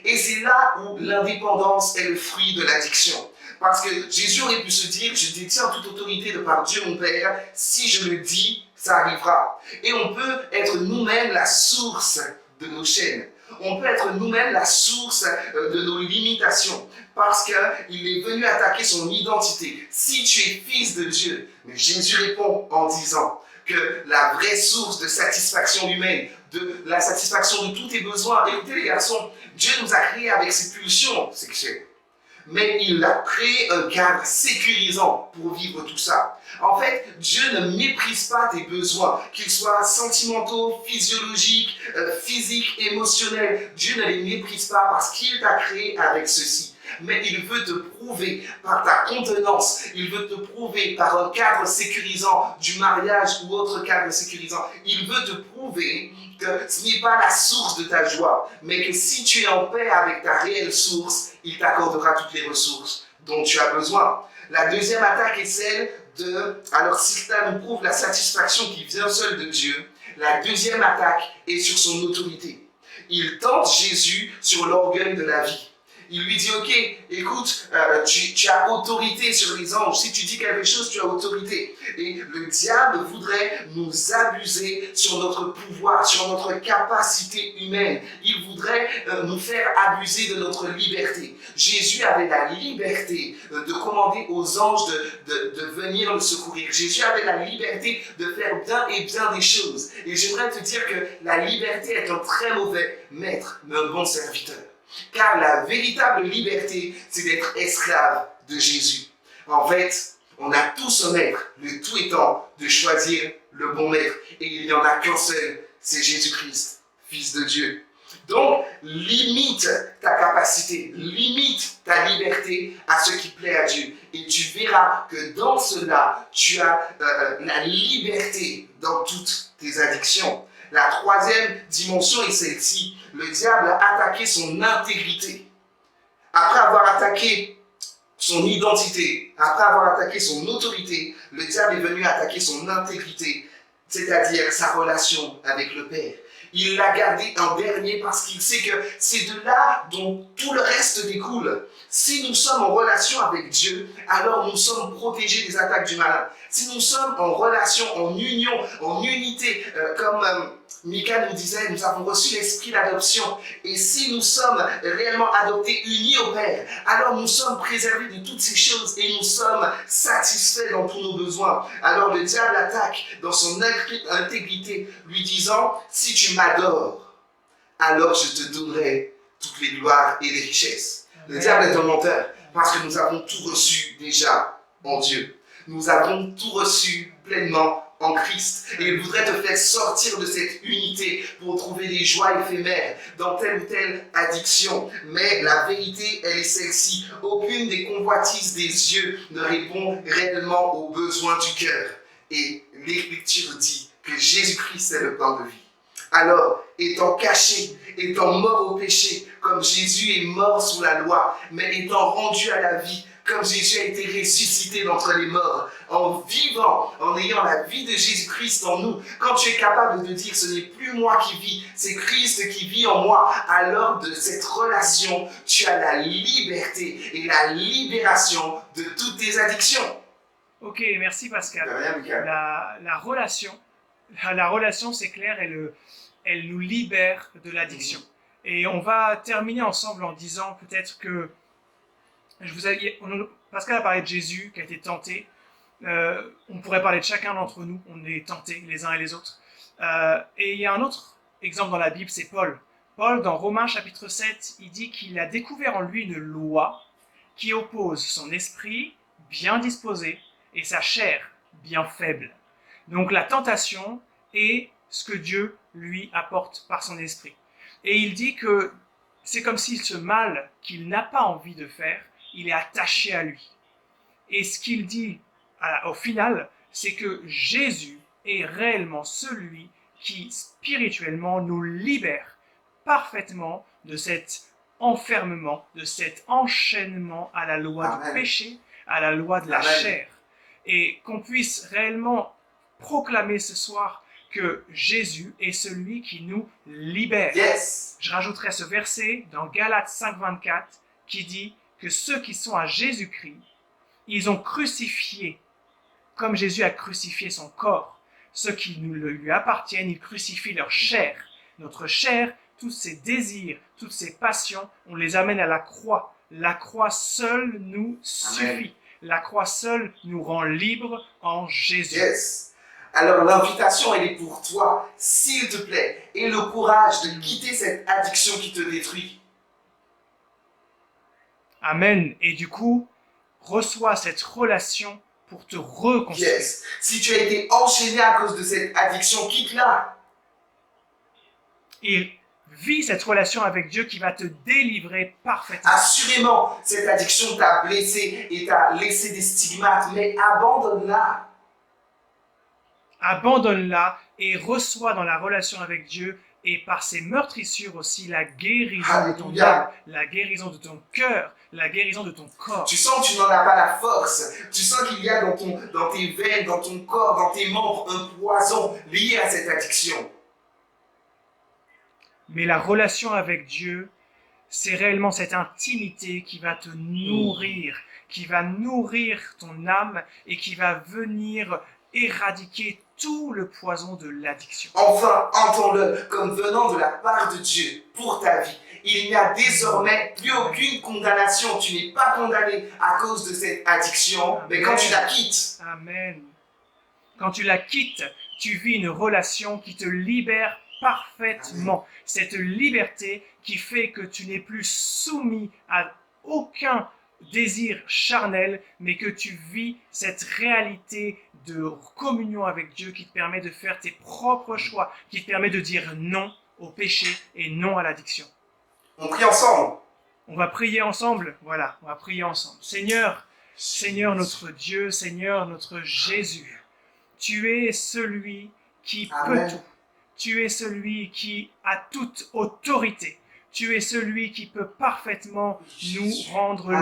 Et c'est là où l'indépendance est le fruit de l'addiction. Parce que Jésus aurait pu se dire, je détiens toute autorité de par Dieu mon Père, si je le dis, ça arrivera. Et on peut être nous-mêmes la source de nos chaînes. On peut être nous-mêmes la source de nos limitations. Parce qu'il est venu attaquer son identité. Si tu es fils de Dieu, mais Jésus répond en disant que la vraie source de satisfaction humaine, de la satisfaction de tous tes besoins, écoutez les garçons, Dieu nous a créés avec ses pulsions sexuelles. Mais il a créé un cadre sécurisant pour vivre tout ça. En fait, Dieu ne méprise pas tes besoins, qu'ils soient sentimentaux, physiologiques, physiques, émotionnels. Dieu ne les méprise pas parce qu'il t'a créé avec ceci. Mais il veut te prouver par ta contenance, il veut te prouver par un cadre sécurisant du mariage ou autre cadre sécurisant. Il veut te prouver que ce n'est pas la source de ta joie, mais que si tu es en paix avec ta réelle source, il t'accordera toutes les ressources dont tu as besoin. La deuxième attaque est celle de, alors si cela nous prouve la satisfaction qui vient seule de Dieu, la deuxième attaque est sur son autorité. Il tente Jésus sur l'orgueil de la vie. Il lui dit, ok, écoute, tu as autorité sur les anges. Si tu dis quelque chose, tu as autorité. Et le diable voudrait nous abuser sur notre pouvoir, sur notre capacité humaine. Il voudrait nous faire abuser de notre liberté. Jésus avait la liberté de commander aux anges de venir le secourir. Jésus avait la liberté de faire bien et bien des choses. Et j'aimerais te dire que la liberté est un très mauvais maître, mais un bon serviteur. Car la véritable liberté, c'est d'être esclave de Jésus. En fait, on a tous un maître, le tout étant de choisir le bon maître. Et il n'y en a qu'un seul, c'est Jésus-Christ, Fils de Dieu. Donc, limite ta capacité, limite ta liberté à ce qui plaît à Dieu. Et tu verras que dans cela, tu as la liberté dans toutes tes addictions. La troisième dimension est celle-ci. Le diable a attaqué son intégrité. Après avoir attaqué son identité, après avoir attaqué son autorité, le diable est venu attaquer son intégrité, c'est-à-dire sa relation avec le Père. Il l'a gardé en dernier parce qu'il sait que c'est de là dont tout le reste découle. Si nous sommes en relation avec Dieu, alors nous sommes protégés des attaques du malin. Si nous sommes en relation, en union, en unité, comme Mika nous disait, nous avons reçu l'esprit d'adoption. Et si nous sommes réellement adoptés, unis au Père, alors nous sommes préservés de toutes ces choses et nous sommes satisfaits dans tous nos besoins. Alors le diable attaque dans son intégrité, lui disant, si tu m'adores, alors je te donnerai toutes les gloires et les richesses. Le diable est un menteur parce que nous avons tout reçu déjà en Dieu. Nous avons tout reçu pleinement en Christ. Et il voudrait te faire sortir de cette unité pour trouver des joies éphémères dans telle ou telle addiction. Mais la vérité, elle est celle-ci. Aucune des convoitises des yeux ne répond réellement aux besoins du cœur. Et l'Écriture dit que Jésus-Christ est le pain de vie. Alors, étant caché, étant mort au péché, comme Jésus est mort sous la loi, mais étant rendu à la vie, comme Jésus a été ressuscité d'entre les morts, en vivant, en ayant la vie de Jésus-Christ en nous, quand tu es capable de dire « ce n'est plus moi qui vis, c'est Christ qui vit en moi », alors de cette relation, tu as la liberté et la libération de toutes tes addictions. Ok, merci Pascal. Rien, Michael. La relation, c'est clair, elle nous libère de l'addiction. Et on va terminer ensemble en disant peut-être que Pascal a parlé de Jésus qui a été tenté. On pourrait parler de chacun d'entre nous. On est tentés les uns et les autres. Et il y a un autre exemple dans la Bible, c'est Paul. Paul, dans Romains chapitre 7, il dit qu'il a découvert en lui une loi qui oppose son esprit bien disposé et sa chair bien faible. Donc la tentation est ce que Dieu lui apporte par son esprit. Et il dit que c'est comme si ce mal qu'il n'a pas envie de faire, il est attaché à lui. Et ce qu'il dit au final, c'est que Jésus est réellement celui qui spirituellement nous libère parfaitement de cet enfermement, de cet enchaînement à la loi Amen. du péché, à la loi de la Amen. chair. Et qu'on puisse réellement proclamer ce soir que Jésus est celui qui nous libère. Yes. Je rajouterai ce verset dans Galates 5,24 qui dit que ceux qui sont à Jésus-Christ, ils ont crucifié, comme Jésus a crucifié son corps. Ceux qui nous lui appartiennent, ils crucifient leur chair. Notre chair, tous ses désirs, toutes ses passions, on les amène à la croix. La croix seule nous suffit. La croix seule nous rend libres en Jésus. Yes. Alors l'invitation, elle est pour toi, s'il te plaît. Aie le courage de quitter cette addiction qui te détruit. Amen. Et du coup, reçois cette relation pour te reconstruire. Yes. Si tu as été enchaîné à cause de cette addiction, quitte-la. Et vis cette relation avec Dieu qui va te délivrer parfaitement. Assurément, cette addiction t'a blessé et t'a laissé des stigmates, mais abandonne-la. Abandonne-la et reçois dans la relation avec Dieu et par ses meurtrissures aussi la guérison de ton Alléluia. âme, la guérison de ton cœur, la guérison de ton corps. Tu sens que tu n'en as pas la force. Tu sens qu'il y a dans tes veines, dans ton corps, dans tes membres, un poison lié à cette addiction. Mais la relation avec Dieu, c'est réellement cette intimité qui va te nourrir, qui va nourrir ton âme et qui va venir éradiquer tout le poison de l'addiction. Enfin, entends-le comme venant de la part de Dieu pour ta vie. Il n'y a désormais plus aucune condamnation. Tu n'es pas condamné à cause de cette addiction, mais quand tu la quittes. Amen. Quand tu la quittes, tu vis une relation qui te libère parfaitement. Cette liberté qui fait que tu n'es plus soumis à aucun désir charnel, mais que tu vis cette réalité de communion avec Dieu qui te permet de faire tes propres choix, qui te permet de dire non au péché et non à l'addiction. On prie ensemble. On va prier ensemble, voilà, on va prier ensemble. Seigneur, Seigneur notre Dieu, Seigneur notre Jésus, tu es celui qui Amen. peut tout. Tu es celui qui a toute autorité. Tu es celui qui peut parfaitement nous rendre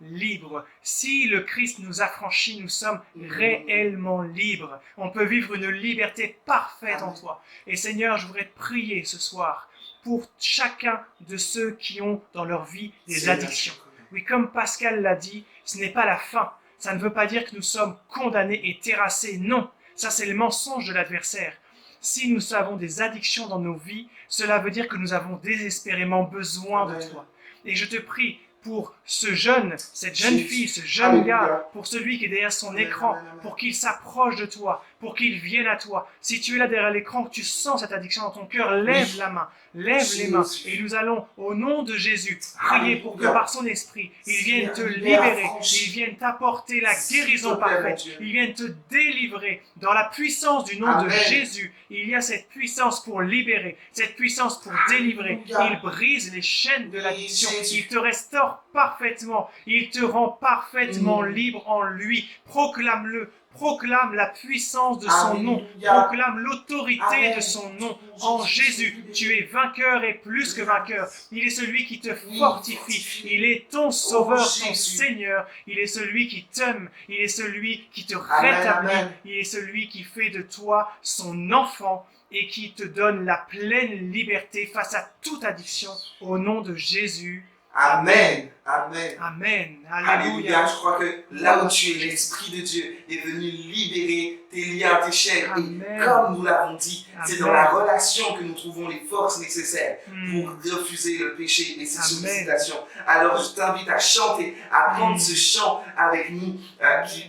libres. Si le Christ nous a franchis, nous sommes réellement libres. On peut vivre une liberté parfaite en toi. Et Seigneur, je voudrais te prier ce soir pour chacun de ceux qui ont dans leur vie des addictions. Oui, comme Pascal l'a dit, ce n'est pas la fin. Ça ne veut pas dire que nous sommes condamnés et terrassés. Non, ça c'est le mensonge de l'adversaire. Si nous avons des addictions dans nos vies, cela veut dire que nous avons désespérément besoin de toi. Et je te prie pour ce jeune, cette jeune fille, ce jeune gars, pour celui qui est derrière son écran, pour qu'il s'approche de toi, pour qu'il vienne à toi. Si tu es là derrière l'écran, que tu sens cette addiction dans ton cœur, lève la main, lève les mains, et nous allons, au nom de Jésus, prier pour que par son esprit, il vienne te libérer, il vienne t'apporter la guérison parfaite, il vienne te délivrer dans la puissance du nom de Jésus. Il y a cette puissance pour libérer, cette puissance pour délivrer. Il brise les chaînes de l'addiction, il te restaure parfaitement, il te rend parfaitement libre en lui. Proclame-le. Proclame la puissance de son nom. Proclame l'autorité de son nom. En Jésus, tu es vainqueur et plus que vainqueur. Il est celui qui te fortifie. Il est ton sauveur, ton Seigneur. Il est celui qui t'aime. Il est celui qui te rétablit. Il est celui qui fait de toi son enfant et qui te donne la pleine liberté face à toute addiction. Au nom de Jésus. Amen. Amen. Amen. Alléluia. Je crois que là où tu es, l'Esprit de Dieu est venu libérer tes liens, tes chaînes. Et comme nous l'avons dit, c'est dans la relation que nous trouvons les forces nécessaires pour refuser le péché et ses sollicitations. Alors je t'invite à chanter, à prendre ce chant avec nous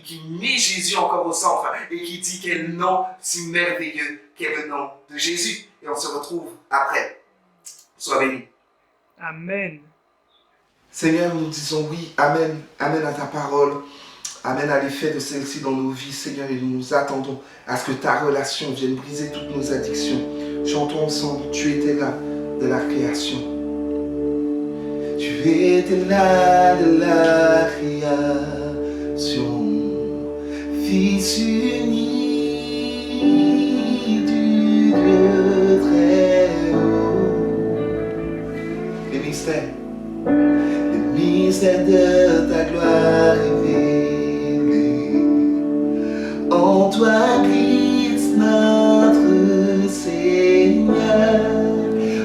qui met Jésus encore au centre et qui dit quel nom si merveilleux qu'est le nom de Jésus. Et on se retrouve après. Sois béni. Amen. Seigneur, nous disons oui, Amen, Amen à ta parole, Amen à l'effet de celle-ci dans nos vies, Seigneur, et nous nous attendons à ce que ta relation vienne briser toutes nos addictions. Chantons ensemble, tu étais là de la création. Tu étais là de la création. rédemption, Fils unique du Dieu très haut. Les mystères de ta gloire révélés en toi, Christ, notre Seigneur.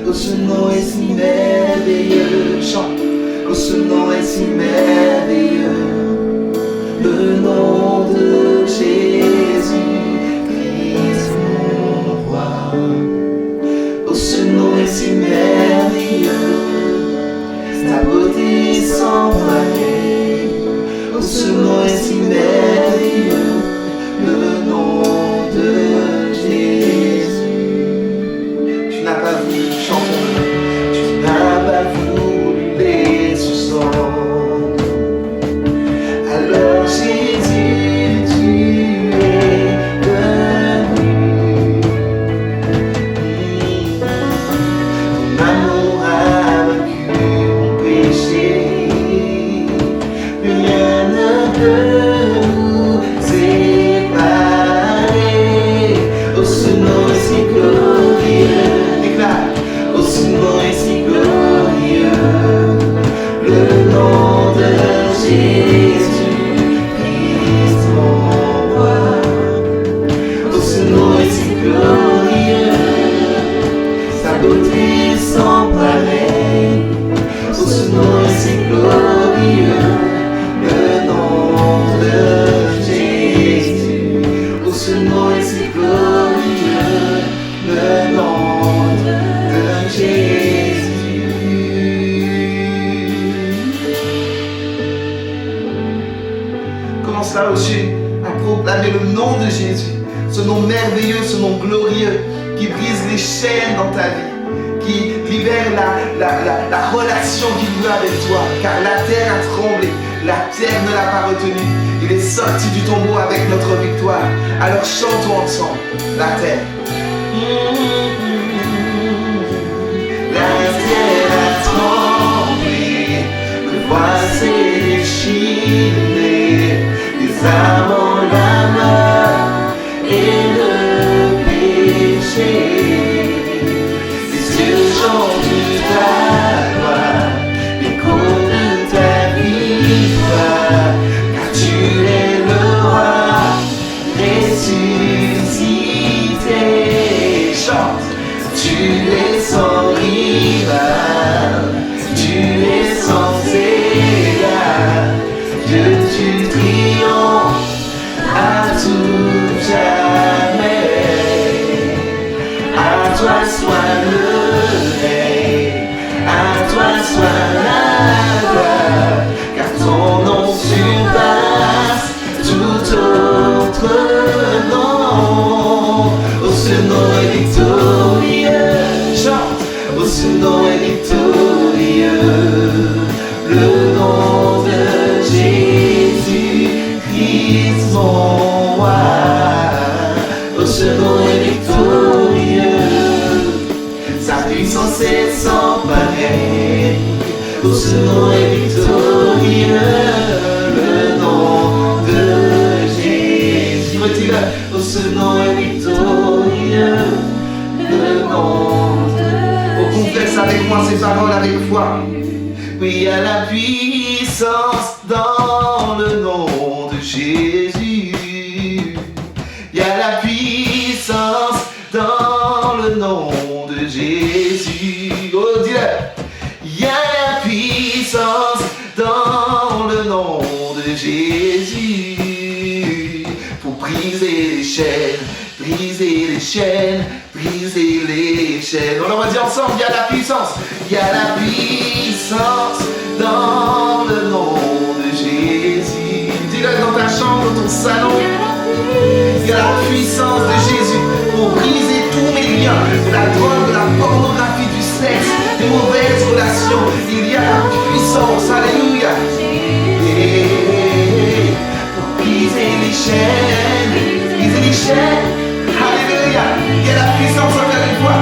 Oh, ce nom est si merveilleux, chante. Oh, ce nom est si merveilleux, le nom de Jésus, Christ mon roi. Oh, ce nom est si merveilleux, ta beauté sans pareil. Oh, ce nom est si merveilleux, le nom de Jésus. Tu n'as pas voulu chanter, tu n'as pas voulu les sous-entendre. Alors Jésus, tu es venu. Ton amour a vaincu mon péché. Rien ne peut nous séparer. Oh, ce nom est si glorieux. Déclare. Oh, ce nom est si glorieux, le nom de Jésus, Christ mon roi. Oh, ce nom est si glorieux, sa beauté sans pareil. Oh, ce nom est si glorieux, le nom de Jésus. Oh, ce nom est si glorieux, le nom de Jésus. Commence là aussi à proclamer le nom de Jésus, ce nom merveilleux, ce nom glorieux qui brise les chaînes dans ta vie, qui libère la relation qu'il veut avec toi, car la terre a tremblé, la terre ne l'a pas retenu. Il est sorti du tombeau avec notre victoire. Alors chantons ensemble la terre. La terre a tremblé, le voile s'est déchiré, les âmes en la mort et le péché. Les yeux chantent ta gloire, l'écho de ta victoire, car tu es le roi ressuscité. Chante. Tu es sans rival, tu es sans égal, Dieu tu triomphes à tout jamais. À toi soit le règne, à toi soit la gloire, car ton nom surpasse tout autre nom. Oh, ce nom est victorieux, chante. Oh, ce nom est victorieux, le nom de Jésus, Christ mon roi. Oh, ce nom est victorieux, sa puissance est sans pareil. Oh, ce nom est victorieux, le nom de Jésus. Retire-le. Oh, ce nom est victorieux, le nom de Jésus. Oh, confesse avec moi ces paroles avec foi. Oui, il y a la puissance dans le nom de Jésus. Il y a la puissance dans le nom de Jésus. Oh, dis-le. Il y a la puissance dans le nom de Jésus pour briser les chaînes, briser les chaînes, briser les chaînes. On va dire ensemble, il y a la puissance. Il y a la puissance dans le nom de Jésus. Dis-le dans ta chambre, dans ton salon. Il y a la puissance de Jésus pour briser tous mes liens, de la drogue, de la pornographie, du sexe, des mauvaises relations. Il y a la puissance, alléluia. Et pour briser les chaînes, alléluia. Il y a la puissance encore une fois.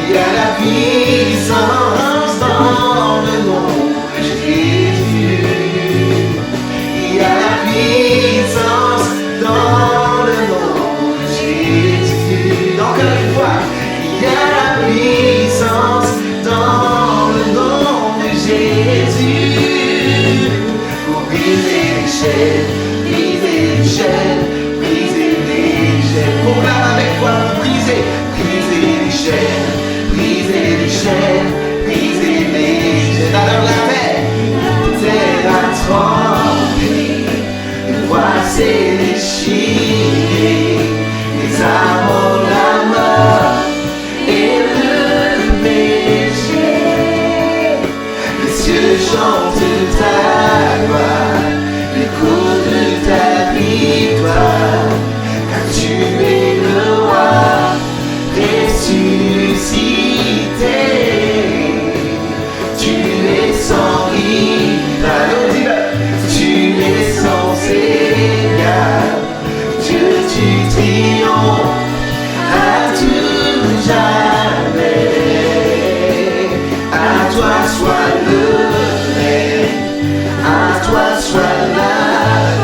Il y a la puissance dans le nom de Jésus. Il y a la puissance de ta gloire, l'écho de ta victoire, car tu es le roi ressuscité. Tu es sans rival, tu es sans égal, Dieu tu triomphes à tout jamais. À toi soit le règne, à toi soit la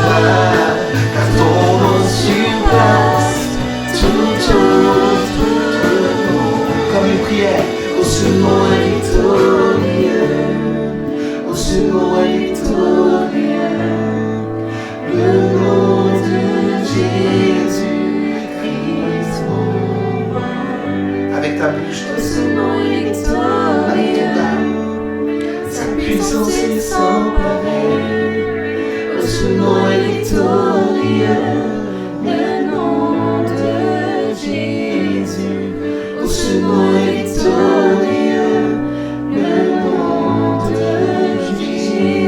gloire, car ton nom surpasse tout autre nom. Comme une prière, ô ce nom est victorieux, ô ce nom est victorieux, le nom de Jésus-Christ mon roi. Avec ta bouche, ô ce nom est victorieux, avec ton âme, sa puissance est sans pareil, ô ce nom est victorieux, le nom de Jésus, ô ce nom est victorieux, le nom de Jésus.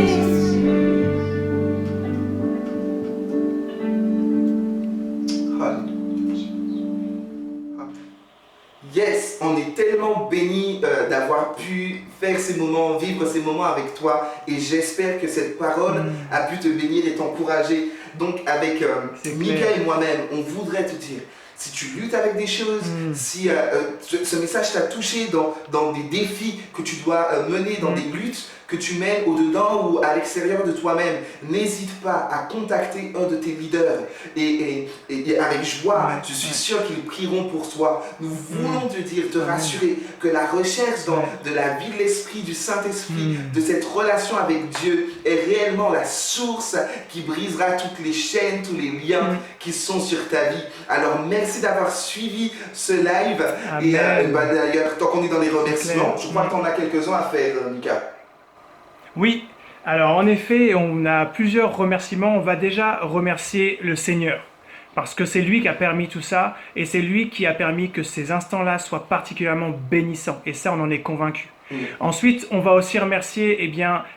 Yes, on est tellement bénis d'avoir pu faire ces moments, vivre ces moments avec toi, et j'espère que cette parole a pu te bénir et t'encourager. Donc avec Mika et moi-même, on voudrait te dire, si tu luttes avec des choses, si ce message t'a touché dans des défis que tu dois mener, dans des luttes que tu mènes au-dedans ou à l'extérieur de toi-même, n'hésite pas à contacter un de tes leaders et avec joie, je suis sûr qu'ils prieront pour toi. Nous voulons te dire, te rassurer que la recherche de la vie de l'Esprit, du Saint-Esprit, de cette relation avec Dieu est réellement la source qui brisera toutes les chaînes, tous les liens qui sont sur ta vie. Alors merci d'avoir suivi ce live. Amen. Et d'ailleurs, tant qu'on est dans les remerciements, je crois que tu en as quelques-uns à faire, Mika. Oui, alors en effet, on a plusieurs remerciements. On va déjà remercier le Seigneur, parce que c'est lui qui a permis tout ça, et c'est lui qui a permis que ces instants-là soient particulièrement bénissants, et ça on en est convaincu. Ensuite, on va aussi remercier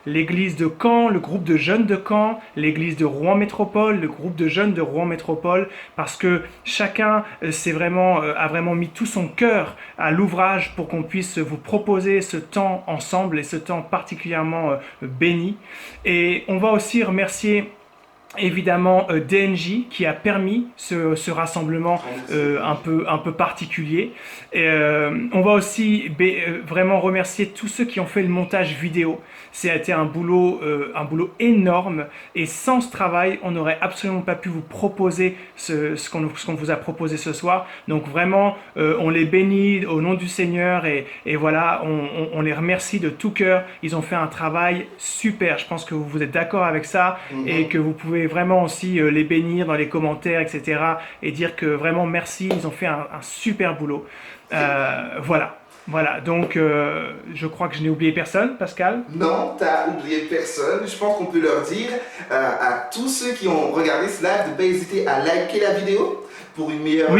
l'église de Caen, le groupe de jeunes de Caen, l'église de Rouen Métropole, le groupe de jeunes de Rouen Métropole, parce que chacun a vraiment mis tout son cœur à l'ouvrage pour qu'on puisse vous proposer ce temps ensemble et ce temps particulièrement béni. Et on va aussi remercier évidemment DNJ qui a permis ce rassemblement un peu particulier. Et, on va aussi vraiment remercier tous ceux qui ont fait le montage vidéo. C'était un boulot énorme, et sans ce travail, on n'aurait absolument pas pu vous proposer ce qu'on vous a proposé ce soir. Donc vraiment, on les bénit au nom du Seigneur, et voilà, on les remercie de tout cœur. Ils ont fait un travail super. Je pense que vous êtes d'accord avec ça, et que vous pouvez vraiment aussi les bénir dans les commentaires, etc. et dire que vraiment merci, ils ont fait un super boulot. Voilà, donc je crois que je n'ai oublié personne, Pascal. Non, tu n'as oublié personne. Je pense qu'on peut leur dire à tous ceux qui ont regardé ce live de ne pas hésiter à liker la vidéo pour une meilleure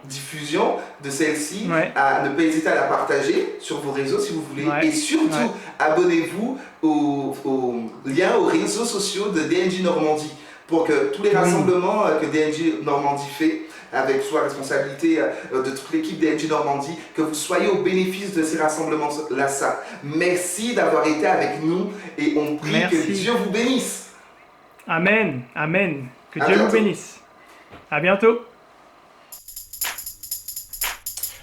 diffusion de celle-ci, à ne pas hésiter à la partager sur vos réseaux si vous voulez, et surtout abonnez-vous aux liens, aux réseaux sociaux de DNJ Normandie, pour que tous les rassemblements que DNJ Normandie fait, avec soi responsabilité de toute l'équipe DNJ Normandie, que vous soyez au bénéfice de ces rassemblements-là. Merci d'avoir été avec nous, et on prie que Dieu vous bénisse. Amen, amen. Que Dieu vous bénisse. À bientôt.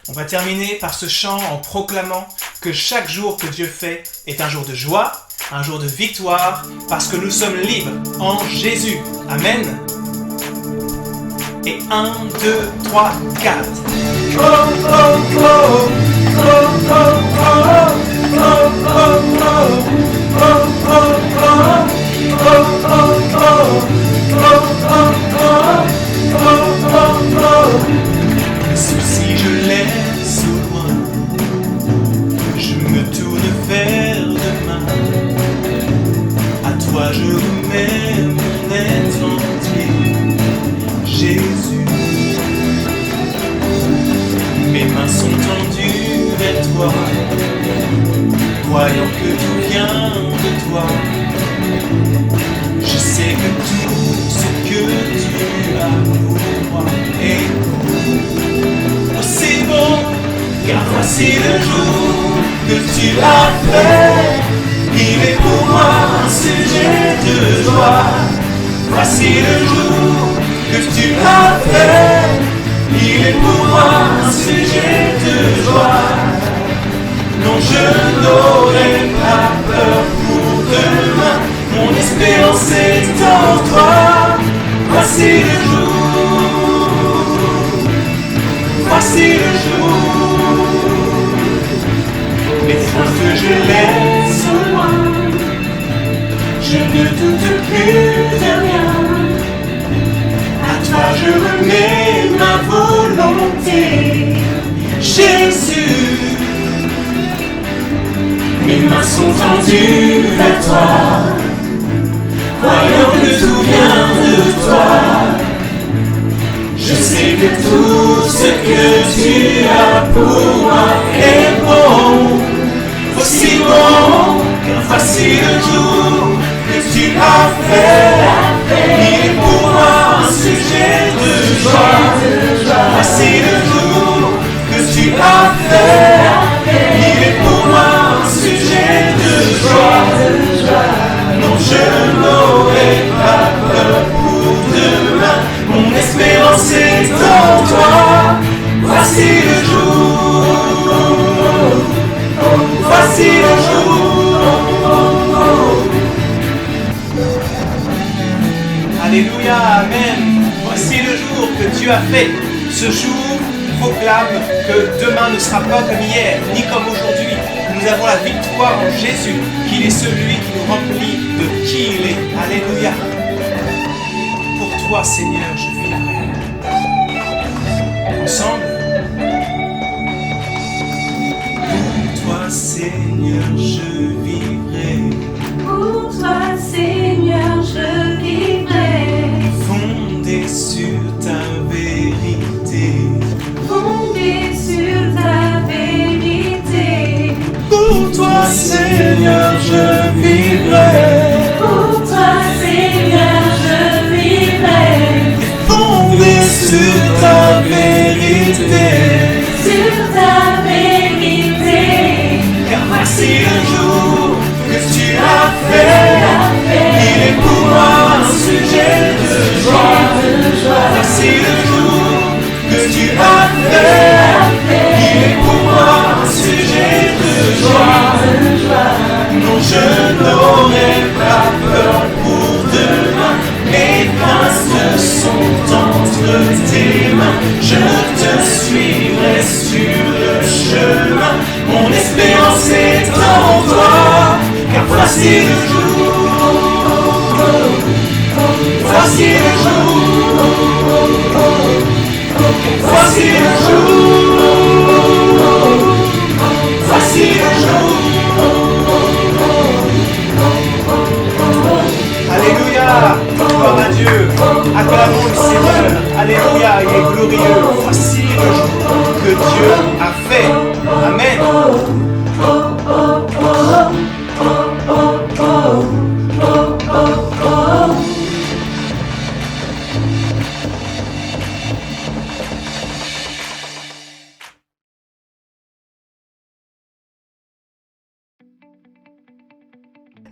On va terminer par ce chant en proclamant que chaque jour que Dieu fait est un jour de joie, un jour de victoire, parce que nous sommes libres en Jésus. Amen. Et 1, 2, 3, 4. Oh, oh, oh, oh, oh, oh, oh, oh, les soucis je laisse loin, je me tourne vers demain. À toi je remets mon être entier, Jésus. Mes mains sont tendues vers toi, croyant que tout vient de toi. Voici le jour que tu as fait, il est pour moi un sujet de joie. Voici le jour que tu as fait, il est pour moi un sujet de joie. Non, je n'aurai pas peur pour demain, mon espérance est en toi. Voici le jour, voici le jour. Les craintes je laisse loin, je ne doute plus de rien. À toi je remets ma volonté, Jésus. Mes mains sont tendues vers toi, voyant que tout vient de toi. Je sais que tout ce que tu as pour moi est bon, aussi bon. Car voici le jour que tu as fait, il est pour moi un sujet de joie. Voici le jour que tu as fait, il est pour moi un sujet de joie. Non, je n'aurai pas peur pour demain, mon espérance est en toi. Voici le jour, voici le jour. Alléluia, Amen. Voici le jour que Dieu a fait. Ce jour proclame que demain ne sera pas comme hier, ni comme aujourd'hui. Nous avons la victoire en Jésus, qu'il est celui qui nous remplit de qui il est. Alléluia. Pour toi, Seigneur, je vivrai. Ensemble. Pour toi, Seigneur, je vivrai. Pour toi, Seigneur, je vivrai. Fondé sur ta vérité. Fondé sur ta vérité. Pour toi, Seigneur, je vivrai. Pour toi, Seigneur, je vivrai. Fondé sur ta vérité. Sur ta vérité. Car voici le jour que tu as fait, il est pour moi un sujet de joie. Voici le jour que tu as fait, il est pour moi un sujet de joie. Non, je n'aurai pas peur pour demain, mes grâces sont entre tes mains. Je te suivrai sur le chemin, mon espérance est en toi. Car voici le jour, voici le jour, voici le jour, voici le jour. Alléluia. Gloire à Dieu. Acclamons le Seigneur. Alléluia. Il est glorieux. Voici le jour que Dieu a fait. Amen.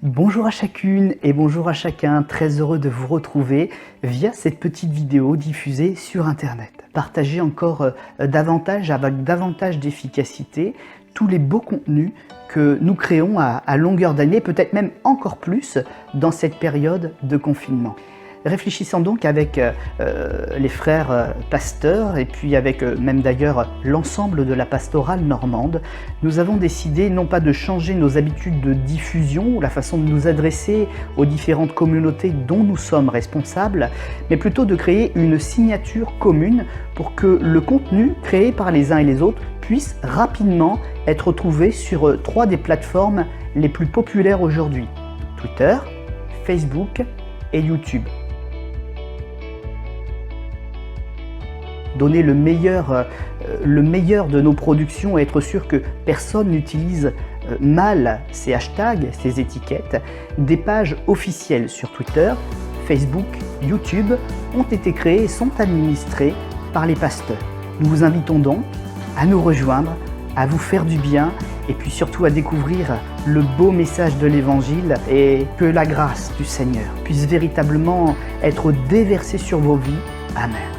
Bonjour à chacune et bonjour à chacun, très heureux de vous retrouver via cette petite vidéo diffusée sur internet. Partagez encore davantage, avec davantage d'efficacité, tous les beaux contenus que nous créons à longueur d'année, peut-être même encore plus dans cette période de confinement. Réfléchissant donc avec les frères pasteurs et puis avec même d'ailleurs l'ensemble de la pastorale normande, nous avons décidé non pas de changer nos habitudes de diffusion ou la façon de nous adresser aux différentes communautés dont nous sommes responsables, mais plutôt de créer une signature commune pour que le contenu créé par les uns et les autres puisse rapidement être trouvé sur 3 des plateformes les plus populaires aujourd'hui: Twitter, Facebook et YouTube. Donner le meilleur de nos productions et être sûr que personne n'utilise mal ces hashtags, ces étiquettes. Des pages officielles sur Twitter, Facebook, YouTube ont été créées et sont administrées par les pasteurs. Nous vous invitons donc à nous rejoindre à vous faire du bien et puis surtout à découvrir le beau message de l'Évangile et que la grâce du Seigneur puisse véritablement être déversée sur vos vies. Amen.